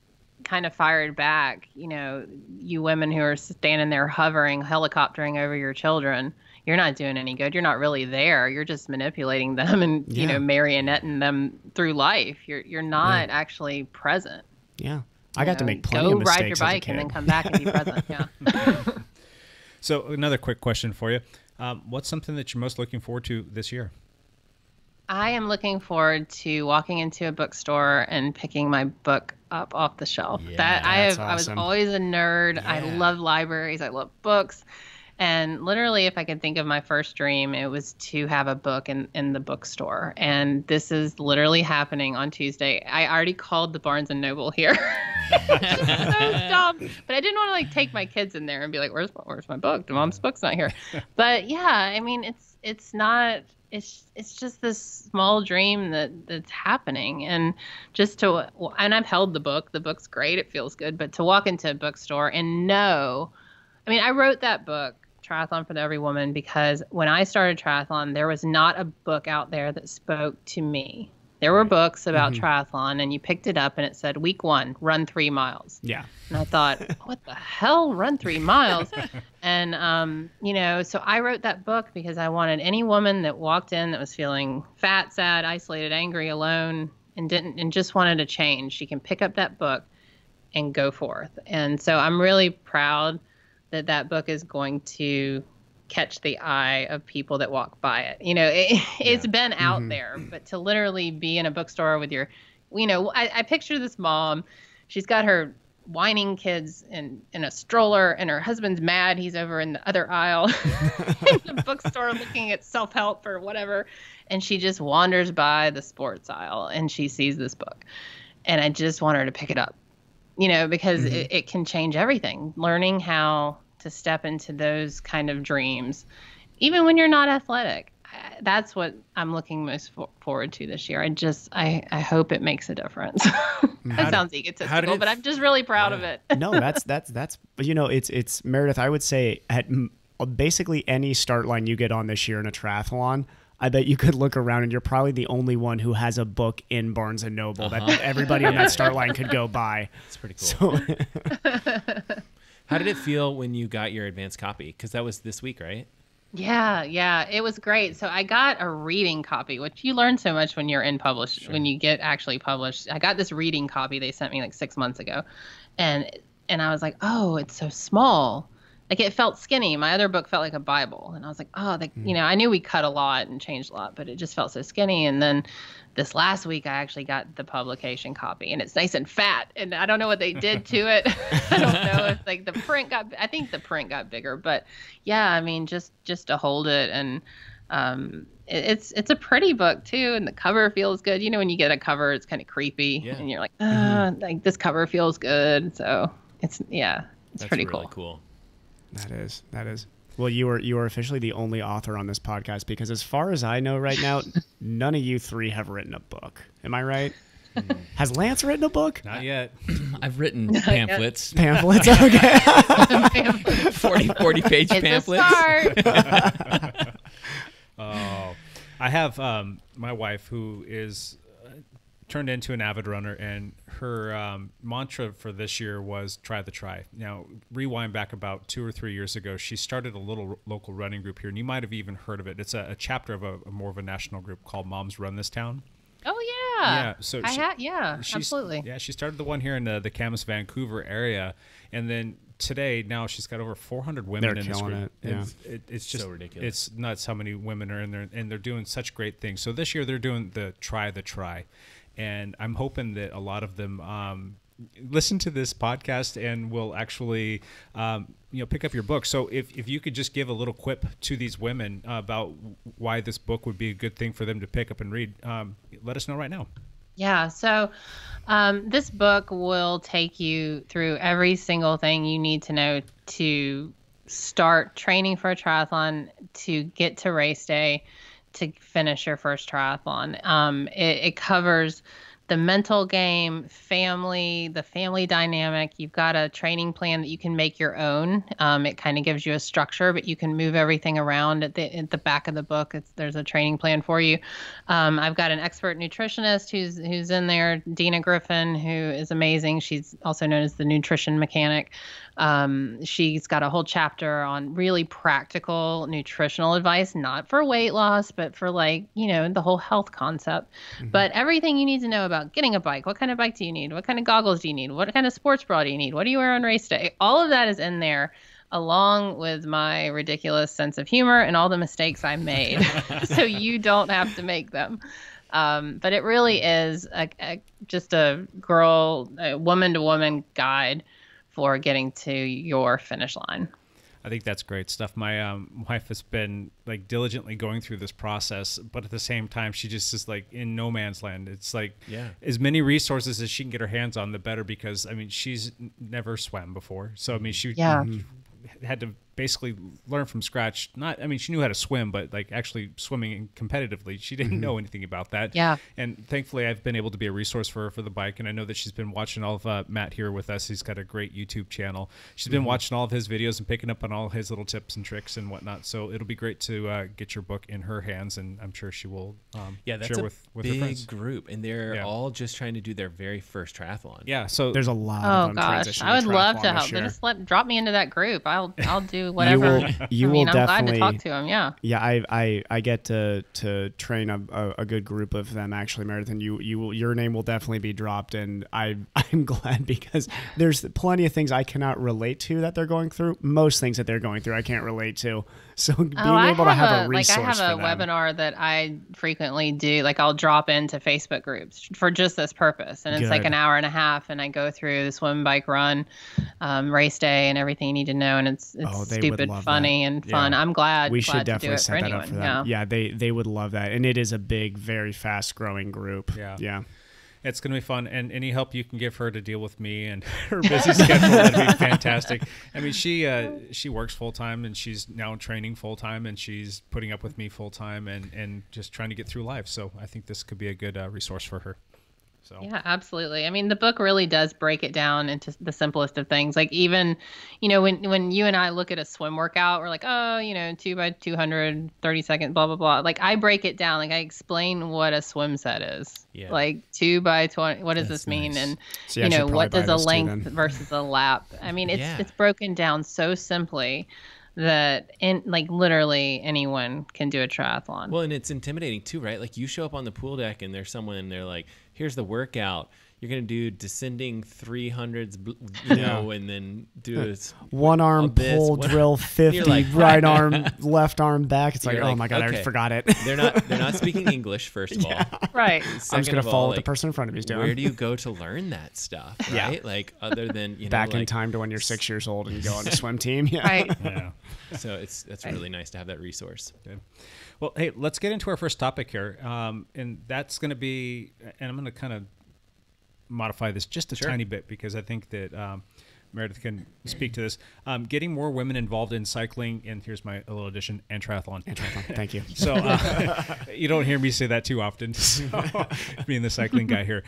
kind of fired back, you women who are standing there hovering, helicoptering over your children. You're not doing any good. You're not really there. You're just manipulating them and, marionetting them through life. You're not actually present. Yeah. I got to make plenty of mistakes. Go ride your bike and then come back and be present. Yeah. So another quick question for you. What's something that you're most looking forward to this year? I am looking forward to walking into a bookstore and picking my book up off the shelf. Yeah, I was always a nerd. Yeah. I love libraries. I love books. And literally, if I could think of my first dream, it was to have a book in the bookstore. And this is literally happening on Tuesday. I already called the Barnes & Noble here. So dumb. But I didn't want to take my kids in there and be like, where's my book? Mom's book's not here. But yeah, I mean, it's not it's just this small dream that's happening. And and I've held the book. The book's great. It feels good. But to walk into a bookstore and know, I mean, I wrote that book, Triathlon for Every Woman, because when I started triathlon, there was not a book out there that spoke to me. There were books about triathlon, and you picked it up and it said, week 1, run 3 miles. Yeah. And I thought, what the hell, run 3 miles? And, so I wrote that book because I wanted any woman that walked in that was feeling fat, sad, isolated, angry, alone, and just wanted a change. She can pick up that book and go forth. And so I'm really proud that book is going to catch the eye of people that walk by it. It's been out there, but to literally be in a bookstore with your, I picture this mom. She's got her whining kids in a stroller, and her husband's mad. He's over in the other aisle in the bookstore looking at self-help or whatever. And she just wanders by the sports aisle and she sees this book. And I just want her to pick it up, because it can change everything. Learning how to step into those kind of dreams, even when you're not athletic. That's what I'm looking most forward to this year. I hope it makes a difference. That sounds egotistical, but I'm just really proud of it. No, that's it's Meredith. I would say at basically any start line you get on this year in a triathlon, I bet you could look around and you're probably the only one who has a book in Barnes and Noble that everybody on that start line could go buy. That's pretty cool. So How did it feel when you got your advanced copy? Because that was this week, right? Yeah, it was great. So I got a reading copy, which you learn so much when you're when you get actually published. I got this reading copy they sent me like 6 months ago, and I was like, oh, it's so small. Like, it felt skinny. My other book felt like a Bible, and I was like, oh, I knew we cut a lot and changed a lot, but it just felt so skinny. And then this last week, I actually got the publication copy, and it's nice and fat. And I don't know what they did to it. I don't know if I think the print got bigger, but yeah, I mean, just to hold it, and it's a pretty book too, and the cover feels good. When you get a cover, it's kind of creepy, and you're like, like this cover feels good. So it's pretty really cool. That is. Well, you are officially the only author on this podcast, because as far as I know right now, none of you three have written a book. Am I right? Has Lance written a book? Not yet. I've written pamphlets. Pamphlets? Okay. 40-page pamphlets. Oh, I have my wife, who is turned into an avid runner, and her mantra for this year was try the try. Now, rewind back about 2 or 3 years ago, she started a little local running group here, and you might have even heard of it. It's a chapter of a more of a national group called Moms Run This Town. Oh yeah. Yeah. So absolutely. Yeah, she started the one here in the Camas, Vancouver area, and then today now she's got over 400 women in this group. It's just so ridiculous. It's nuts how many women are in there, and they're doing such great things. So this year they're doing the try. And I'm hoping that a lot of them listen to this podcast and will actually, pick up your book. So if you could just give a little quip to these women about why this book would be a good thing for them to pick up and read, let us know right now. Yeah. So this book will take you through every single thing you need to know to start training for a triathlon, to get to race day, to finish your first triathlon. It covers the mental game, the family dynamic. You've got a training plan that you can make your own. It kind of gives you a structure, but you can move everything around at the back of the book. There's a training plan for you. I've got an expert nutritionist who's in there, Dina Griffin, who is amazing. She's also known as the nutrition mechanic. She's got a whole chapter on really practical nutritional advice, not for weight loss, but for the whole health concept. Mm-hmm. But everything you need to know about getting a bike. What kind of bike do you need? What kind of goggles do you need? What kind of sports bra do you need? What do you wear on race day? All of that is in there, along with my ridiculous sense of humor and all the mistakes I made. So you don't have to make them. But it really is just a woman-to-woman guide for getting to your finish line. I think that's great stuff. My wife has been diligently going through this process, but at the same time, she just is in no man's land. It's as many resources as she can get her hands on, the better, because she's never swam before. So she had to basically learn from scratch. Not, I mean, she knew how to swim, but like actually swimming competitively, she didn't know anything about that. Yeah. And thankfully, I've been able to be a resource for her for the bike. And I know that she's been watching all of Matt here with us. He's got a great YouTube channel. She's been watching all of his videos and picking up on all his little tips and tricks and whatnot. So it'll be great to get your book in her hands, and I'm sure she will Yeah, that's share a with her friends. big group, and they're Yeah. all just trying to do their very first triathlon. Yeah, so There's a lot Oh of them gosh, transitioning I would love triathlon to this help. year. Just drop me into that group. I'll do whatever. You I will mean, I'm glad definitely to talk to them. Yeah. Yeah, I get to train a good group of them actually, Meredith, and your name will definitely be dropped, and I'm glad because there's plenty of things I cannot relate to that they're going through. Most things that they're going through I can't relate to. So being able to have a resource I have a for them. webinar that I frequently do. Like I'll drop into Facebook groups for just this purpose, and it's like Good. an hour and a half, and I go through the swim, bike, run, race day, and everything you need to know, and it's Oh, they would stupid, love funny, and fun. Yeah. I'm glad. We glad should to do definitely it for set that anyone. up for them. Yeah. Yeah, they would love that, and it is a big, very fast growing group. Yeah. It's going to be fun, and any help you can give her to deal with me and her busy schedule would be fantastic. I mean, she works full time, and she's now training full time, and she's putting up with me full time, and just trying to get through life. So I think this could be a good resource for her. So Yeah, absolutely. I mean, the book really does break it down into the simplest of things. Like even, when you and I look at a swim workout, we're like, oh, 2 by 200, 30 seconds, blah, blah, blah. Like I break it down. Like I explain what a swim set is. Yeah. Like 2 by 20. What does That's this mean? nice. And, So I should probably what buy does a this too, length then. versus a lap? I mean, Yeah. it's broken down so simply that literally anyone can do a triathlon. Well, and it's intimidating too, right? Like you show up on the pool deck and there's someone and they're like, here's the workout. You're going to do descending 300s, and then do this. One arm this, pull, one- drill 50, You're like- right arm, left arm back. It's like, You're oh like, my God, I okay. forgot it. They're not speaking English, first of all. Right. I'm just Second going of to all, follow what the like, person in front of me is doing. where do you go to learn that stuff, Yeah. right? Like other than, Back in like, time to when you're 6 years old and you go on a swim team. Yeah. Right. yeah. So that's really nice to have that resource. Good. Well, hey, let's get into our first topic here, and that's going to be, and I'm going to kind of modify this just a Sure. tiny bit because I think that Meredith can speak to this. Getting more women involved in cycling, and here's my little addition, and triathlon. Thank you. So you don't hear me say that too often, so, being the cycling guy here.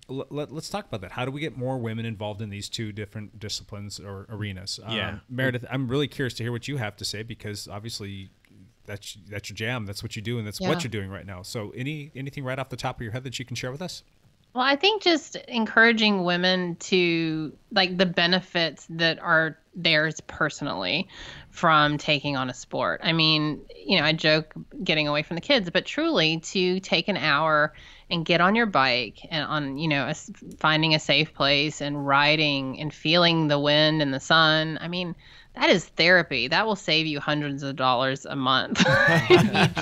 Let's talk about that. How do we get more women involved in these two different disciplines or arenas? Yeah. Meredith, I'm really curious to hear what you have to say because obviously that's your jam. That's what you do, and that's Yeah. what you're doing right now. So anything right off the top of your head that you can share with us? Well, I think just encouraging women to the benefits that are theirs personally from taking on a sport. I mean, I joke getting away from the kids, but truly to take an hour and get on your bike and on, finding a safe place and riding and feeling the wind and the sun. I mean, that is therapy. That will save you hundreds of dollars a month. If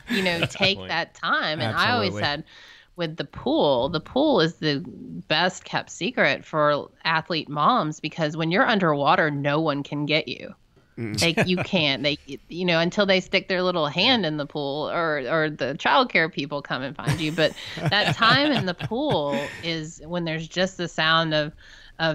you just, take point. that time. And I always Absolutely. said, with the pool is the best kept secret for athlete moms because when you're underwater, no one can get you. You can't. Until they stick their little hand in the pool or the childcare people come and find you. But that time in the pool is when there's just the sound of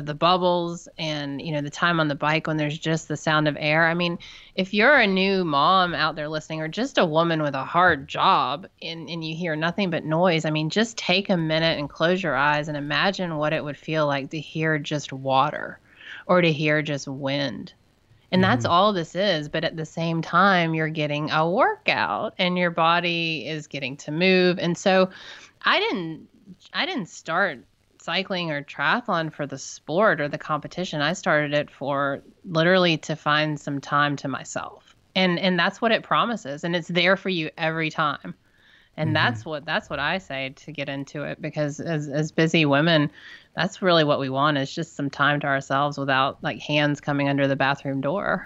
the bubbles and the time on the bike when there's just the sound of air. I mean, if you're a new mom out there listening or just a woman with a hard job and you hear nothing but noise, I mean, just take a minute and close your eyes and imagine what it would feel like to hear just water or to hear just wind. And that's all this is. But at the same time, you're getting a workout and your body is getting to move. And so I didn't start cycling or triathlon for the sport or the competition. I started it for literally to find some time to myself. And that's what it promises. And it's there for you every time. And that's what I say to get into it, because as busy women, that's really what we want is just some time to ourselves without hands coming under the bathroom door.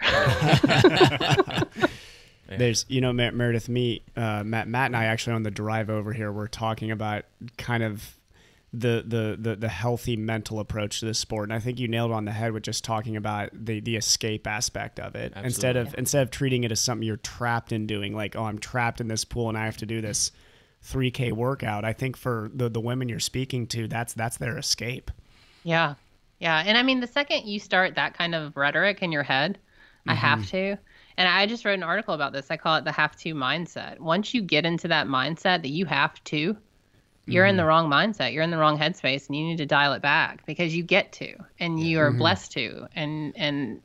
There's, Meredith, Matt and I actually on the drive over here, we're talking about kind of the healthy mental approach to this sport. And I think you nailed it on the head with just talking about the escape aspect of it. Absolutely. Instead of treating it as something you're trapped in doing, like, oh, I'm trapped in this pool and I have to do this 3K workout. I think for the women you're speaking to, that's their escape. Yeah. Yeah. And I mean, the second you start that kind of rhetoric in your head, I have to. And I just wrote an article about this. I call it the have to mindset. Once you get into that mindset that you have to, you're in the wrong mindset. You're in the wrong headspace, and you need to dial it back because you get to, and you are blessed to. And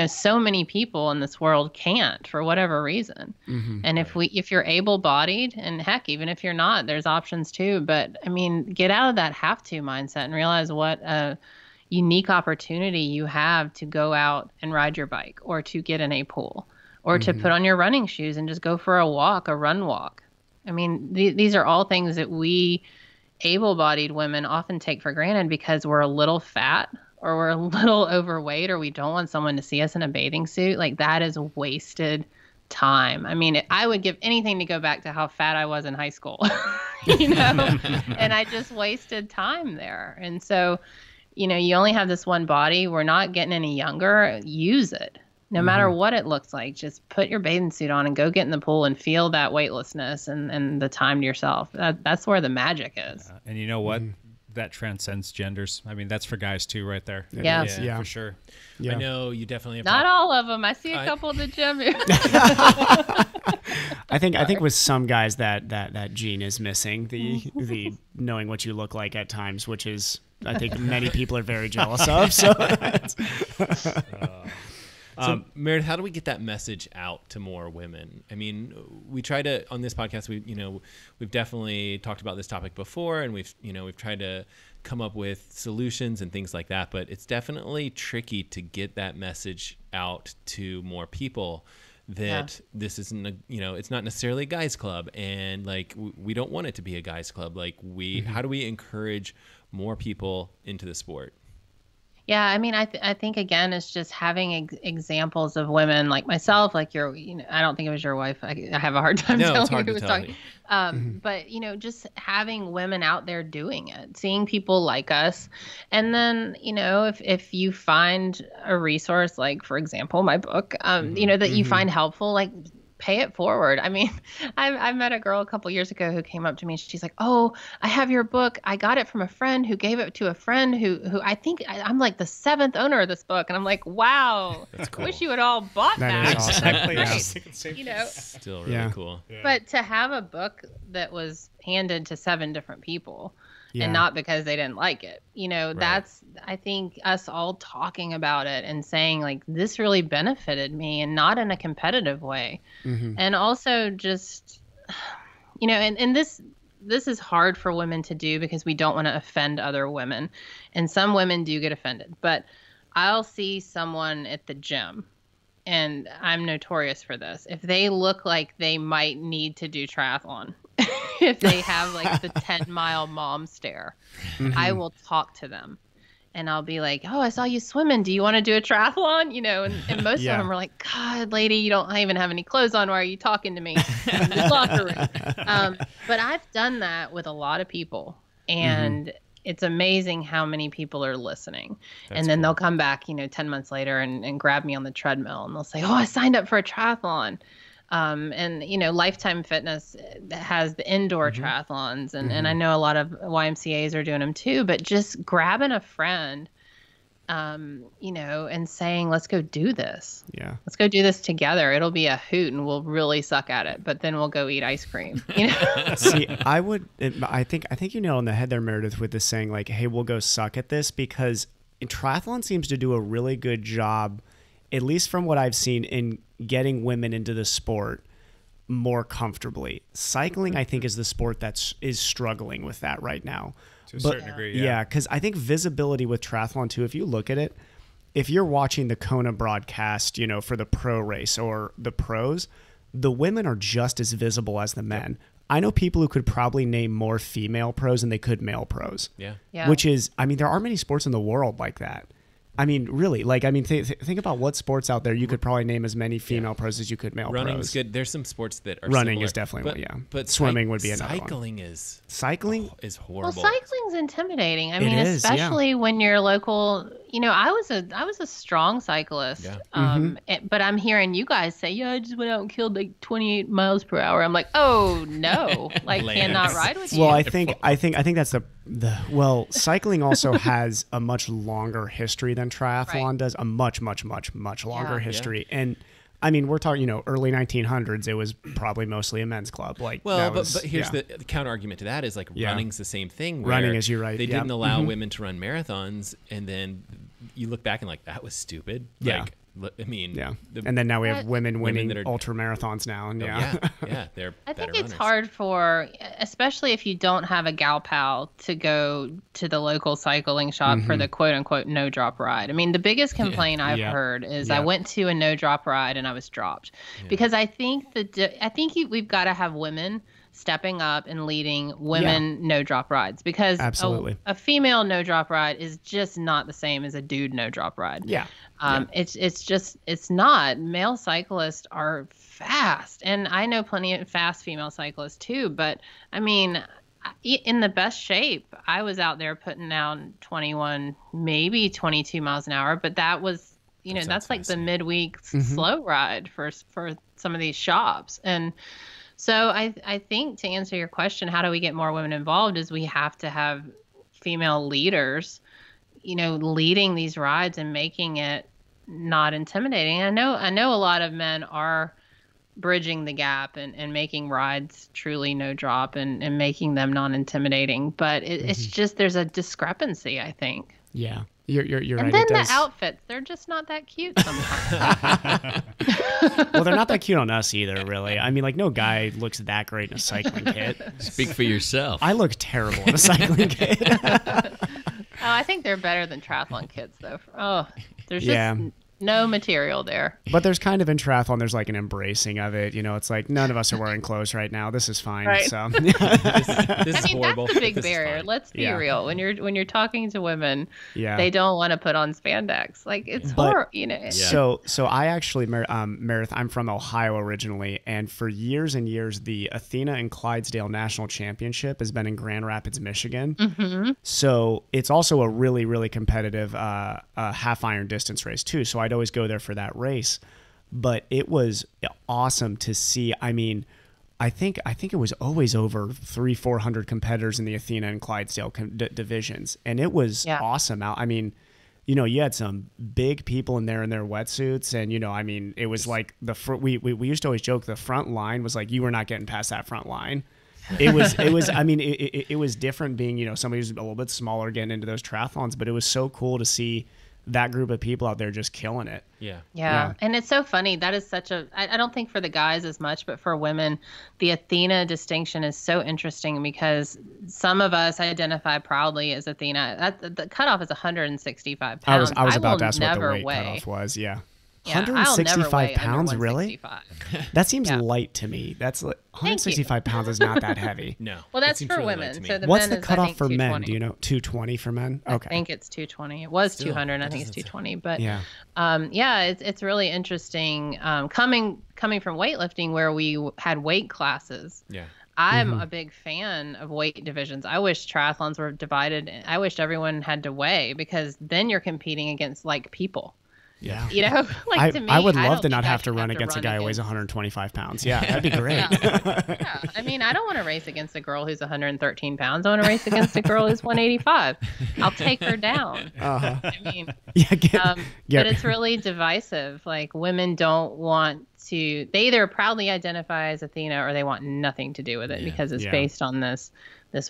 so many people in this world can't for whatever reason. And if you're able-bodied, and heck, even if you're not, there's options too. But I mean, get out of that have to mindset and realize what a unique opportunity you have to go out and ride your bike, or to get in a pool, or to put on your running shoes and just go for a run walk. I mean, these are all things that we able-bodied women often take for granted because we're a little fat, or we're a little overweight, or we don't want someone to see us in a bathing suit. Like, that is wasted time. I mean, I would give anything to go back to how fat I was in high school, and I just wasted time there. And so, you only have this one body. We're not getting any younger. Use it. No matter what it looks like, just put your bathing suit on and go get in the pool and feel that weightlessness and the time to yourself. That's where the magic is. And you know what? That transcends genders. I mean, that's for guys too, right there. Yeah. For sure. I know you definitely have Not all of them. I see a couple at the gym. I think with some guys that gene is missing, the knowing what you look like at times, which is, I think, many people are very jealous of. So, Meredith, how do we get that message out to more women? I mean, we try to, on this podcast, we've definitely talked about this topic before, and we've tried to come up with solutions and things like that, but it's definitely tricky to get that message out to more people that this isn't it's not necessarily a guys club, and like we don't want it to be a guys club. Like how do we encourage more people into the sport? Yeah, I mean, I think again, it's just having examples of women like myself, like I don't think it was your wife. I have a hard time telling who was talking. But just having women out there doing it, seeing people like us, and then if you find a resource, like for example my book, that you find helpful, like, pay it forward. I mean, I met a girl a couple years ago who came up to me and she's like, "Oh, I have your book. I got it from a friend who gave it to a friend who I think I'm like the 7th owner of this book." And I'm like, "Wow, that's cool. Wish you had all bought that." Is awesome. Exactly. Still really cool. Yeah. But to have a book that was handed to 7 different people, and not because they didn't like it, that's, I think, us all talking about it and saying, like, this really benefited me, and not in a competitive way. And also just, and this is hard for women to do because we don't want to offend other women. And some women do get offended, but I'll see someone at the gym, and I'm notorious for this. If they look like they might need to do triathlon, if they have like the 10-mile mom stare, I will talk to them. And I'll be like, "Oh, I saw you swimming. Do you want to do a triathlon?" And most of them are like, "God, lady, you don't even have any clothes on. Why are you talking to me in this locker room?" But I've done that with a lot of people. And it's amazing how many people are listening. And then they'll come back, 10 months later and grab me on the treadmill. And they'll say, "Oh, I signed up for a triathlon." And Lifetime Fitness has the indoor triathlons, and I know a lot of YMCAs are doing them too, but just grabbing a friend, and saying, "Let's go do this. Yeah. Let's go do this together. It'll be a hoot and we'll really suck at it, but then we'll go eat ice cream." See, I think you nailed on the head there, Meredith, with this saying, like, "Hey, we'll go suck at this," because triathlon seems to do a really good job, at least from what I've seen, in getting women into the sport more comfortably. Cycling, I think, is the sport is struggling with that right now. To a certain degree, yeah. Because I think visibility with triathlon, too, if you look at it, if you're watching the Kona broadcast, for the pro race or the pros, the women are just as visible as the men. I know people who could probably name more female pros than they could male pros. Yeah. Which is, there are many sports in the world like that. Really, think about what sports out there you could probably name as many female pros as you could male Running's pros. good. There's some sports that are Running similar, is definitely but swimming would be another cycling one. is Cycling is horrible. Well, cycling's intimidating. It is, especially when your local I was a strong cyclist. Yeah. But I'm hearing you guys say, yeah, I just went out and killed like 28 miles per hour. I'm like, oh no, like Lance. cannot ride with you. Well, I think that's well, cycling also has a much longer history than triathlon Right. does, a much longer Yeah. history. And I mean, we're talking, early 1900s, it was probably mostly a men's club. Like, Well, that but, was- but here's yeah. the counter argument to that is like Yeah. running's the same thing. Where Running is, you're right, They yeah. didn't allow women to run marathons, and then you look back and like that was stupid. Yeah. Like, I mean, Yeah. the- And then now we have But- women winning that are- ultra marathons now. And yeah, yeah. they're I better think it's runners. hard for, especially if you don't have a gal pal to go to the local cycling shop for the quote unquote no drop ride. I mean, the biggest complaint I've Yeah. heard is Yeah. I went to a no drop ride and I was dropped because I think we've got to have women stepping up and leading women no drop rides because Absolutely. a female no drop ride is just not the same as a dude no drop ride. Yeah. It's not. Male cyclists are fast, and I know plenty of fast female cyclists too. But I mean, in the best shape, I was out there putting down 21, maybe 22 miles an hour. But that was, sounds that's like the fascinating. midweek slow ride for some of these shops. And so I think to answer your question, how do we get more women involved? Is we have to have female leaders, leading these rides and making it not intimidating. I know a lot of men are bridging the gap and making rides truly no drop and making them non-intimidating, but it's just there's a discrepancy, I think. Yeah. You're And right. then It the does. outfits, they're just not that cute sometimes. Well, they're not that cute on us either, really. I mean, like, no guy looks that great in a cycling kit. Speak for yourself. I look terrible in a cycling kit. Oh, I think they're better than triathlon kits, though. Oh, there's just Yeah. no material there. But there's kind of in triathlon, there's like an embracing of it. It's like none of us are wearing clothes right now. This is fine. Right. So This I is mean, horrible. that's the big This is barrier. fine. Let's be Yeah. real. When you're talking to women, yeah. they don't want to put on spandex. Like it's But- horrible. So I actually, Meredith, I'm from Ohio originally, and for years and years, the Athena and Clydesdale National Championship has been in Grand Rapids, Michigan. Mm-hmm. So it's also a really, really competitive half iron distance race too. So I'd always go there for that race. But it was awesome to see. I mean, I think it was always over 300-400 competitors in the Athena and Clydesdale divisions, and it was awesome. I mean, you had some big people in there in their wetsuits, and I mean, it was like we used to always joke the front line was like you were not getting past that front line. It was. I mean, it was different being somebody who's a little bit smaller getting into those triathlons, but it was so cool to see that group of people out there just killing it. Yeah. Yeah. And it's so funny. That is such I don't think for the guys as much, but for women, the Athena distinction is so interesting because some of us identify proudly as Athena. The cutoff is 165 pounds. I was about will to ask what the never weight weigh. cutoff was. Yeah. Yeah, I'll never 165 weigh under pounds, really? 165. That seems Yeah. light to me. That's like 165 pounds is not that heavy. No. Well, it that's seems for really light women. to me. So the What's men the is, I cutoff think, for men? 220. Do you know? 220 for men? Okay. I think it's 220. It was Still, 200. I that think it's doesn't 220. But Yeah. it's really interesting. Coming from weightlifting where we had weight classes. Yeah. I'm Mm-hmm. a big fan of weight divisions. I wish triathlons were divided. I wish everyone had to weigh because then you're competing against like people. Yeah. Like to me, I would I love don't to not think I have to should run against a guy who weighs against- 125 pounds. Yeah, that'd be great. Yeah. I mean, I don't want to race against a girl who's 113 pounds. I want to race against a girl who's 185. I'll take her down. Uh-huh. I mean, Yeah, but it's really divisive. Like women don't want to. They either proudly identify as Athena or they want nothing to do with it because it's Yeah. based on this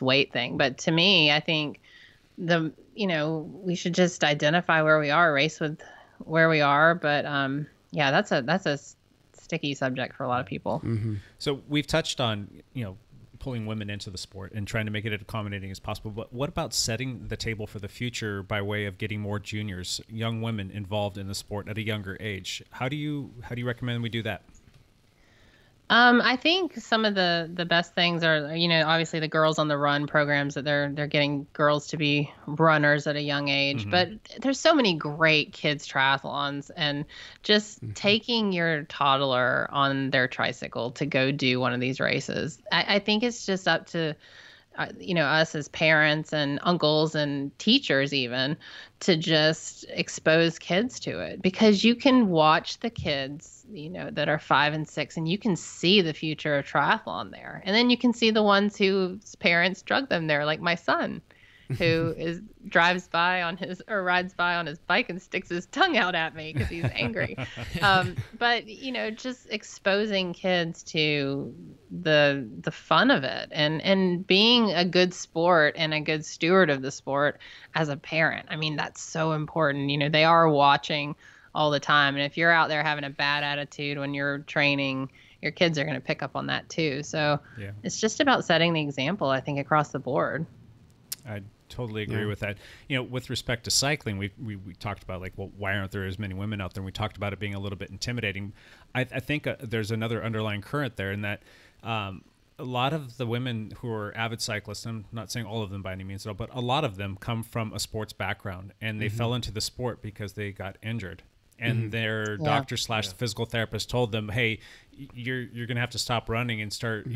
weight thing. But to me, I think we should just identify where we are, race with where we are. But that's a sticky subject for a lot of people. So we've touched on, pulling women into the sport and trying to make it as accommodating as possible. But what about setting the table for the future by way of getting more juniors, young women involved in the sport at a younger age? How do you recommend we do that? I think some of the best things are, obviously the Girls on the Run programs that they're getting girls to be runners at a young age. But there's so many great kids triathlons, and just taking your toddler on their tricycle to go do one of these races. I think it's just up to us as parents and uncles and teachers even, to just expose kids to it, because you can watch the kids, that are 5 and 6, and you can see the future of triathlon there. And then you can see the ones whose parents drug them there, like my son, who rides by on his bike and sticks his tongue out at me because he's angry. But just exposing kids to the fun of it, and being a good sport and a good steward of the sport as a parent. I mean, that's so important. They are watching all the time, and if you're out there having a bad attitude when you're training, your kids are going to pick up on that too. So It's just about setting the example, I think, across the board. I totally agree with that. With respect to cycling, we talked about, like, well, why aren't there as many women out there? And we talked about it being a little bit intimidating. I think there's another underlying current there, in that a lot of the women who are avid cyclists, I'm not saying all of them by any means at all, but a lot of them come from a sports background, and they fell into the sport because they got injured. And their doctor / physical therapist told them, hey, you're going to have to stop running and start,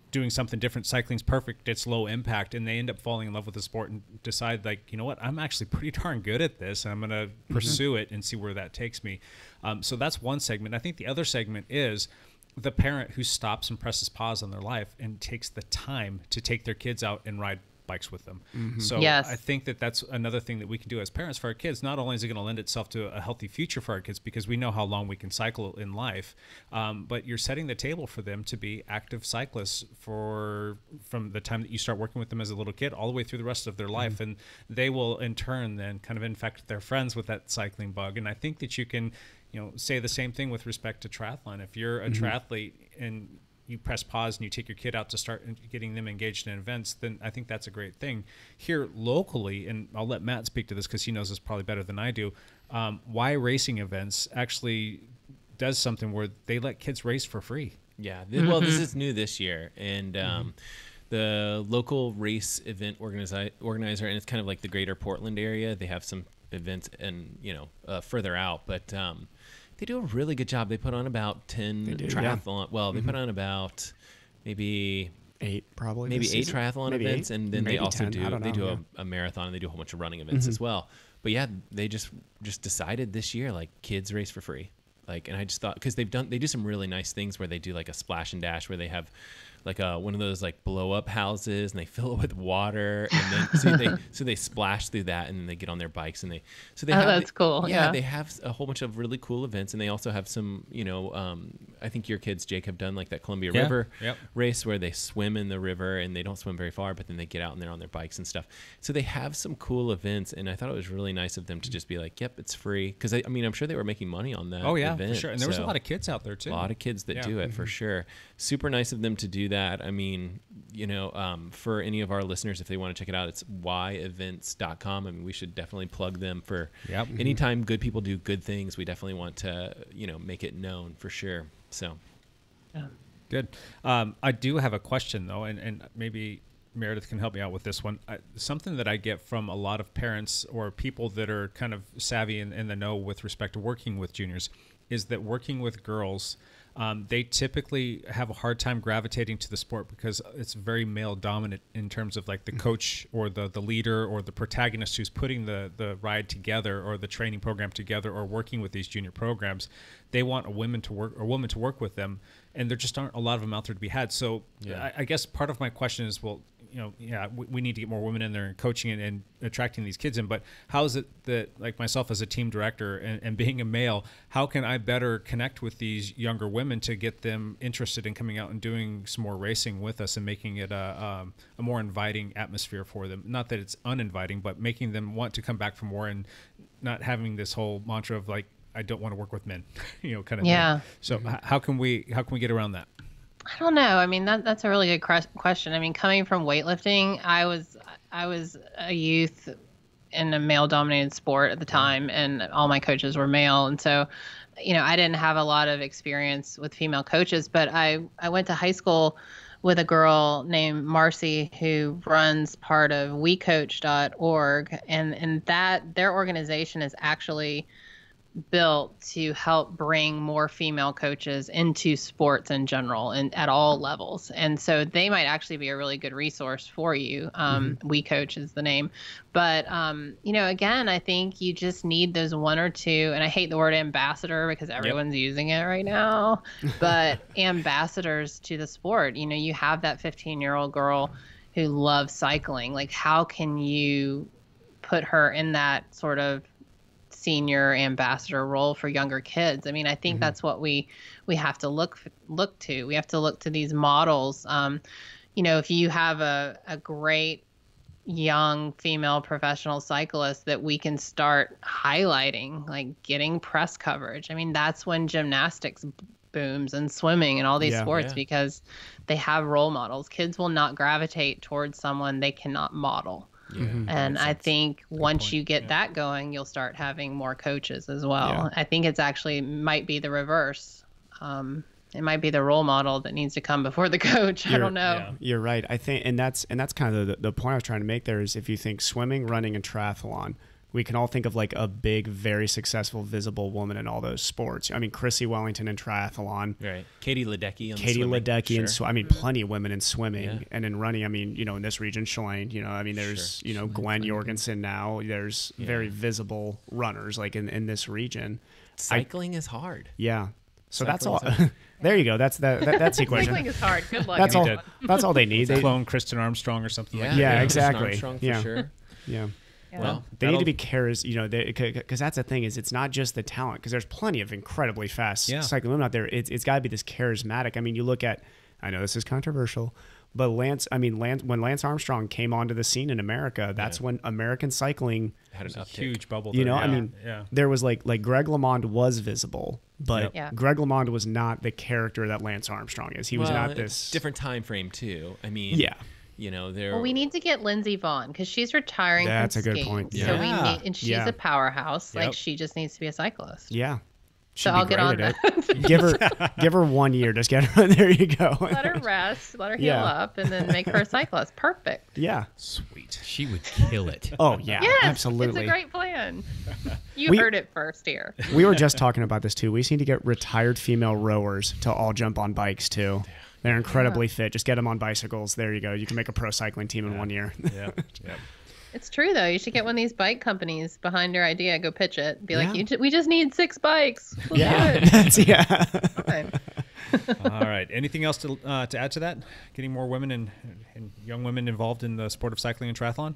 doing something different. Cycling's perfect. It's low impact. And they end up falling in love with the sport and decide, like, you know what, I'm actually pretty darn good at this. And I'm going to pursue it and see where that takes me. So that's one segment. I think the other segment is the parent who stops and presses pause on their life and takes the time to take their kids out and ride bikes with them. So Yes. I think that's another thing that we can do as parents for our kids. Not only is it going to lend itself to a healthy future for our kids, because we know how long we can cycle in life, but you're setting the table for them to be active cyclists from the time that you start working with them as a little kid all the way through the rest of their life. And they will in turn then kind of infect their friends with that cycling bug. And I think that you can, say the same thing with respect to triathlon. If you're a triathlete and you press pause and you take your kid out to start getting them engaged in events, then I think that's a great thing. Here locally, and I'll let Matt speak to this because he knows this probably better than I do, Y Racing Events actually does something where they let kids race for free. Yeah. Well, this is new this year. And the local race event organizer, and it's kind of like the greater Portland area, they have some events and, further out, but they do a really good job. They put on about 10 triathlon. Yeah. Well, they put on about maybe 8 probably. Maybe 8 triathlon events, 8, and then they also 10, do a marathon, and they do a whole bunch of running events as well. But yeah, they just decided this year, like, kids race for free. Like, and I just thought, because they do some really nice things where they do like a splash and dash where they have like one of those like blow up houses and they fill it with water, and then so they splash through that, and then they get on their bikes and that's cool. Yeah, they have a whole bunch of really cool events, and they also have some, I think your kids, Jake, have done like that Columbia River race where they swim in the river, and they don't swim very far, but then they get out and they're on their bikes and stuff. So they have some cool events, and I thought it was really nice of them to just be like, yep, it's free, because I'm sure they were making money on that. Oh yeah, event, for sure. And there was a lot of kids out there too. A lot of kids that do it, for sure. Super nice of them to do that. I mean, for any of our listeners, if they want to check it out, it's yevents.com. I mean, we should definitely plug them for anytime good people do good things. We definitely want to, make it known for sure. So, good. I do have a question though, and maybe Meredith can help me out with this one. Something that I get from a lot of parents or people that are kind of savvy in the know with respect to working with juniors is that working with girls, they typically have a hard time gravitating to the sport because it's very male dominant in terms of like the coach or the leader or the protagonist who's putting the ride together or the training program together or working with these junior programs. They want a woman to work with them, and there just aren't a lot of them out there to be had. So I guess part of my question is, well, we need to get more women in there and coaching and attracting these kids in. But how is it that, like myself as a team director and being a male, how can I better connect with these younger women to get them interested in coming out and doing some more racing with us and making it a more inviting atmosphere for them? Not that it's uninviting, but making them want to come back for more and not having this whole mantra of like, I don't want to work with men, kind of thing. So how can we get around that? I don't know. I mean, that's a really good question. I mean, coming from weightlifting, I was a youth in a male-dominated sport at the time, and all my coaches were male. And so, I didn't have a lot of experience with female coaches, but I went to high school with a girl named Marcy who runs part of wecoach.org, and that their organization is actually built to help bring more female coaches into sports in general and at all levels. And so they might actually be a really good resource for you. We Coach is the name. But, again, I think you just need those one or two, and I hate the word ambassador because everyone's using it right now, but ambassadors to the sport. You have that 15-year-old girl who loves cycling. Like, how can you put her in that sort of senior ambassador role for younger kids? I mean, I think that's what we have to look to. We have to look to these models. If you have a great young female professional cyclist that we can start highlighting, like getting press coverage. I mean, that's when gymnastics booms and swimming and all these sports because they have role models. Kids will not gravitate towards someone they cannot model. And I think once you get that going, you'll start having more coaches as well. Yeah. I think it's actually might be the reverse. It might be the role model that needs to come before the coach. I don't know. Yeah. You're right. I think, and that's kind of the point I was trying to make there is if you think swimming, running, and triathlon, we can all think of like a big, very successful, visible woman in all those sports. I mean, Chrissy Wellington in triathlon. Right. Katie Ledecky in Katie swimming. Ledecky I mean, plenty of women in swimming and in running. I mean, in this region, Shalane, I mean, there's, Gwen Jorgensen now. There's very visible runners like in this region. Cycling is hard. Yeah. So that's all. There you go. That's the equation. Cycling is hard. Good luck. That's all they need. They clone Kristen Armstrong or something like that. Yeah, exactly. Armstrong for sure. Yeah. Well, they need to be because that's the thing is it's not just the talent because there's plenty of incredibly fast cycling women out there. It's got to be this charismatic. I mean, you look at, I know this is controversial, but when Lance Armstrong came onto the scene in America, that's when American cycling had a huge bubble. I mean, there was like Greg LeMond was visible, but Greg LeMond was not the character that Lance Armstrong is. He was not this different time frame too. I mean, Well, we need to get Lindsey Vaughn because she's retiring. That's from a good skiing. point. So we need, and she's a powerhouse. Like she just needs to be a cyclist. Yeah. So I'll get on that. give her 1 year. Just get her. There you go. Let her rest. Let her heal up, and then make her a cyclist. Perfect. Yeah. Sweet. She would kill it. Oh yeah. Yes, absolutely. It's a great plan. You heard it first here. We were just talking about this too. We just need to get retired female rowers to all jump on bikes too. They're incredibly fit. Just get them on bicycles. There you go. You can make a pro cycling team in 1 year. Yeah. It's true though. You should get one of these bike companies behind your idea. Go pitch it. Be like, we just need 6 bikes. We'll do it. Fine. All right. Anything else to add to that? Getting more women and young women involved in the sport of cycling and triathlon?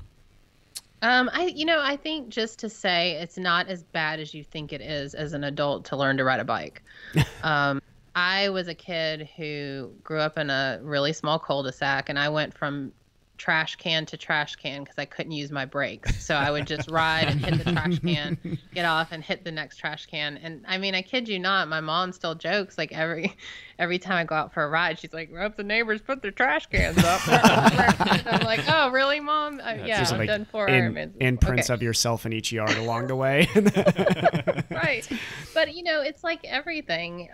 I think just to say it's not as bad as you think it is as an adult to learn to ride a bike. I was a kid who grew up in a really small cul-de-sac, and I went from trash can to trash can because I couldn't use my brakes. So I would just ride and hit the trash can, get off and hit the next trash can. And I mean, I kid you not, my mom still jokes like every time I go out for a ride, she's like, "Hope the neighbors put their trash cans up." I'm like, "Oh, really, Mom?" I've like done 4 Ironmans. Imprints of yourself in each yard along the way. Right. But it's like everything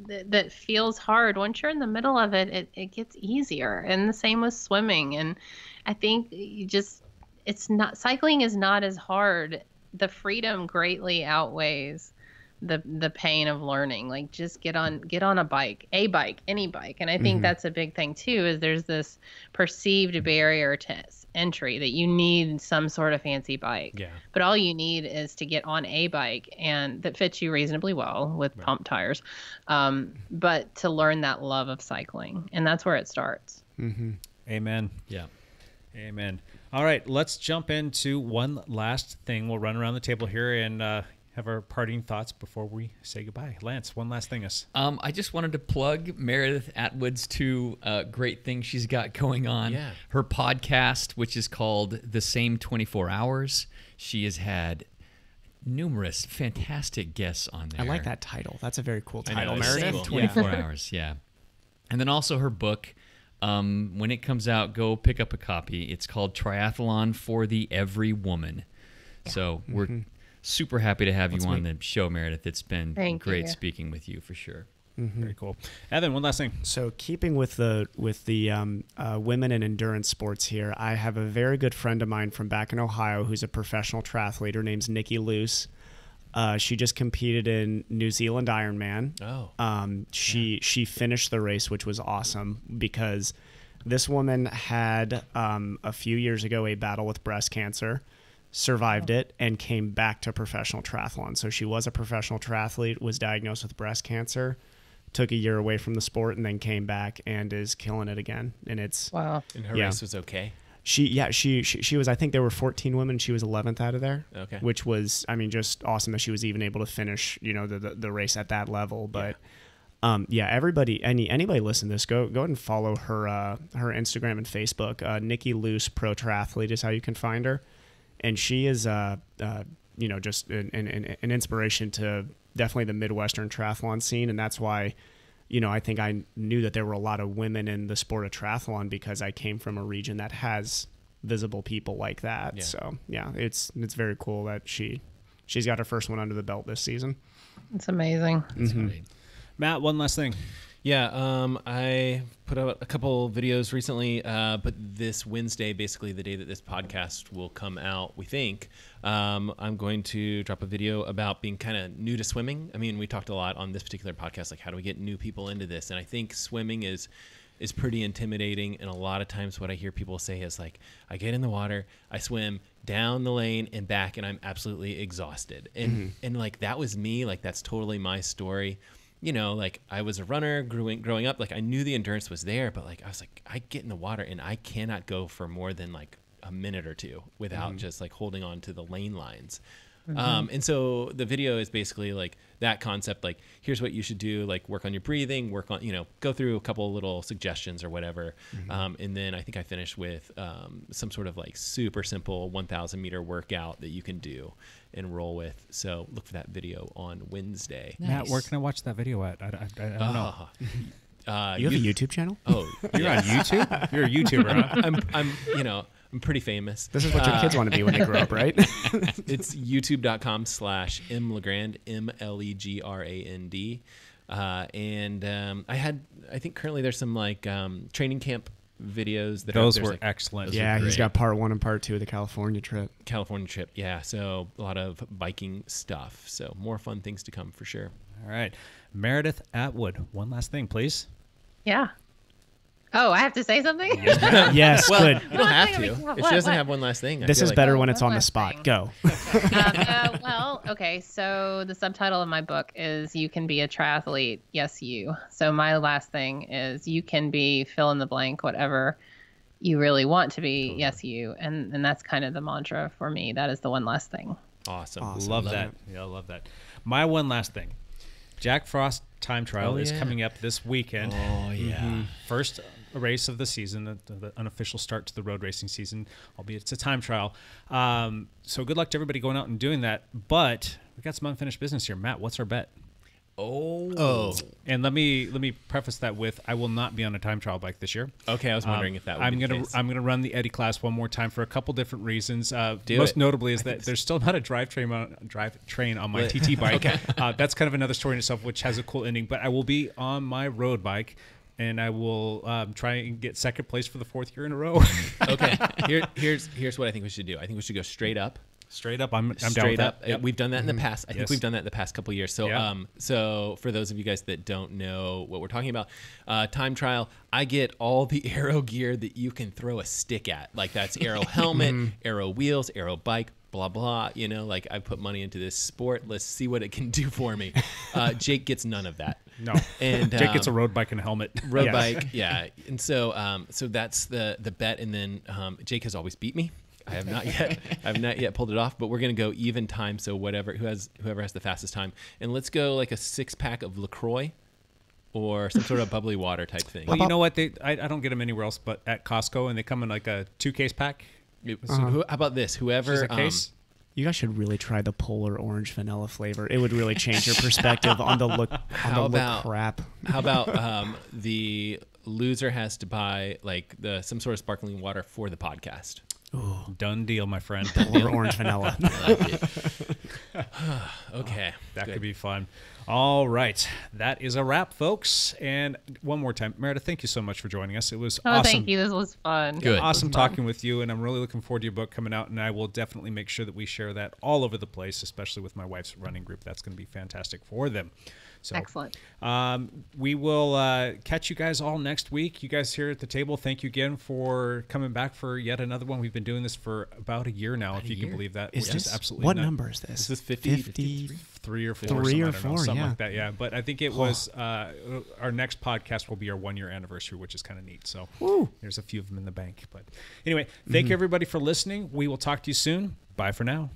that feels hard. Once you're in the middle of it, it gets easier. And the same with swimming. And I think cycling is not as hard. The freedom greatly outweighs the pain of learning. Like, just get on a bike, any bike. And I think that's a big thing too, is there's this perceived barrier to entry that you need some sort of fancy bike. Yeah. But all you need is to get on a bike and that fits you reasonably well with pump tires. But to learn that love of cycling, and that's where it starts. Mm-hmm. Amen. Yeah. Amen. All right, let's jump into one last thing. We'll run around the table here and have our parting thoughts before we say goodbye. Lance, one last thing. I just wanted to plug Meredith Atwood's 2 great things she's got going on. Yeah. Her podcast, which is called The Same 24 Hours. She has had numerous fantastic guests on there. I like that title. That's a very cool title. I know, Meredith. cool. 24 hours, yeah. And then also her book. When it comes out, go pick up a copy. It's called Triathlon for the Every Woman. Yeah. So we're super happy to have you on the show, Meredith. It's been great speaking with you for sure. Mm-hmm. Very cool. Evan, one last thing. So keeping with the women in endurance sports here, I have a very good friend of mine from back in Ohio who's a professional triathlete. Her name's Nikki Luce. She just competed in New Zealand Ironman. Oh. She finished the race, which was awesome because this woman had a few years ago a battle with breast cancer, survived it, and came back to professional triathlon. So she was a professional triathlete, was diagnosed with breast cancer, took a year away from the sport, and then came back and is killing it again. And it's Wow. And her Yeah. race was okay. she was, I think there were 14 women. She was 11th out of there. Okay. Which was, I mean, just awesome that she was even able to finish, the race at that level. But everybody, anybody listen to this, go ahead and follow her Instagram and Facebook. Nikki Luce Pro Triathlete is how you can find her. And she is, just an inspiration to definitely the Midwestern triathlon scene. And that's why, I think I knew that there were a lot of women in the sport of triathlon because I came from a region that has visible people like that. Yeah. So yeah, it's very cool that she's got her first one under the belt this season. It's amazing. That's right. Matt, one last thing. Yeah, I put out a couple videos recently, but this Wednesday, basically the day that this podcast will come out, we think, I'm going to drop a video about being kind of new to swimming. I mean, we talked a lot on this particular podcast, like how do we get new people into this? And I think swimming is pretty intimidating. And a lot of times what I hear people say is like, I get in the water, I swim down the lane and back, and I'm absolutely exhausted. And and like that was me, like that's totally my story. Like I was a runner growing up, like I knew the endurance was there, but like I was like, I get in the water and I cannot go for more than like a minute or two without just like holding on to the lane lines. And so the video is basically like that concept, like here's what you should do, like work on your breathing, work on, go through a couple little suggestions or whatever. And then I think I finished with some sort of like super simple 1,000 meter workout that you can do and roll with. So look for that video on Wednesday. Matt, where can I watch that video at? I don't know. You have a YouTube channel? Oh, You're on YouTube? You're a YouTuber, huh? I'm pretty famous. This is what your kids want to be when they grow up, right? It's youtube.com/mlegrand, MLEGRAND. I think currently there's some like training camp videos that Those there's were like excellent. Yeah, he's great. got part 1 and part 2 of the California trip. California trip. Yeah. So a lot of biking stuff. So more fun things to come for sure. All right. Meredith Atwood, one last thing, please. Yeah. Oh, I have to say something? Yes, good. You don't have to. What? If she doesn't What? have one last thing, I This feel is like- better when it's one on the last spot. thing. Go. Okay. So the subtitle of my book is "You Can Be a Triathlete, Yes You." So my last thing is you can be fill in the blank, whatever you really want to be. Totally. Yes, you. And that's kind of the mantra for me. That is the one last thing. Awesome. Love that. Yeah, I love that. My one last thing. Jack Frost Time Trial is coming up this weekend. Oh, yeah. First race of the season, the unofficial start to the road racing season, albeit it's a time trial. So good luck to everybody going out and doing that. But we got some unfinished business here. Matt, what's our bet? Oh. And let me preface that with I will not be on a time trial bike this year. Okay, I was wondering if that would be the case. I'm gonna run the Eddie class one more time for a couple different reasons. Most it. notably is that there's still not a drivetrain on my TT bike. Okay. That's kind of another story in itself, which has a cool ending. But I will be on my road bike, and I will try and get second place for the 4th year in a row. Okay. Here's what I think we should do. I think we should go straight up. Straight up, I'm down Straight with up. that. Yep. We've done that in the past. I think Yes. we've done that in the past couple of years. So, Yeah. so for those of you guys that don't know what we're talking about, time trial, I get all the aero gear that you can throw a stick at. Like that's aero helmet, aero wheels, aero bike, blah, blah. Like I put money into this sport. Let's see what it can do for me. Jake gets none of that. No, And Jake gets a road bike and a helmet. road Yes. bike. Yeah. And so, so that's the bet. And then Jake has always beat me. I have not yet pulled it off, but we're going to go even time. So whoever has the fastest time, and let's go like a 6-pack of LaCroix or some sort of bubbly water type thing. Well, you know what? I don't get them anywhere else but at Costco, and they come in like a 2-case pack. So how about this? Whoever Just a case. You guys should really try the polar orange vanilla flavor. It would really change your perspective on the look. How about crap? How about the loser has to buy like some sort of sparkling water for the podcast? Done deal, my friend. Polar orange vanilla. Okay. That good. could be fun. All right. That is a wrap, folks. And one more time, Meredith, thank you so much for joining us. It was Oh, awesome. thank you. This was fun. Good. Awesome talking with you, and I'm really looking forward to your book coming out, and I will definitely make sure that we share that all over the place, especially with my wife's running group. That's going to be fantastic for them. So, Excellent. we will catch you guys all next week. You guys here at the table, thank you again for coming back for yet another one. We've been doing this for about a year now, if you can believe that. Is which is this absolutely what nuts. number is this? Is this 50? 3 or 4, Three or I don't know, four, something yeah. like that. Yeah, but I think it was our next podcast will be our 1 year anniversary, which is kind of neat. So there's a few of them in the bank. But anyway, thank you everybody for listening. We will talk to you soon. Bye for now.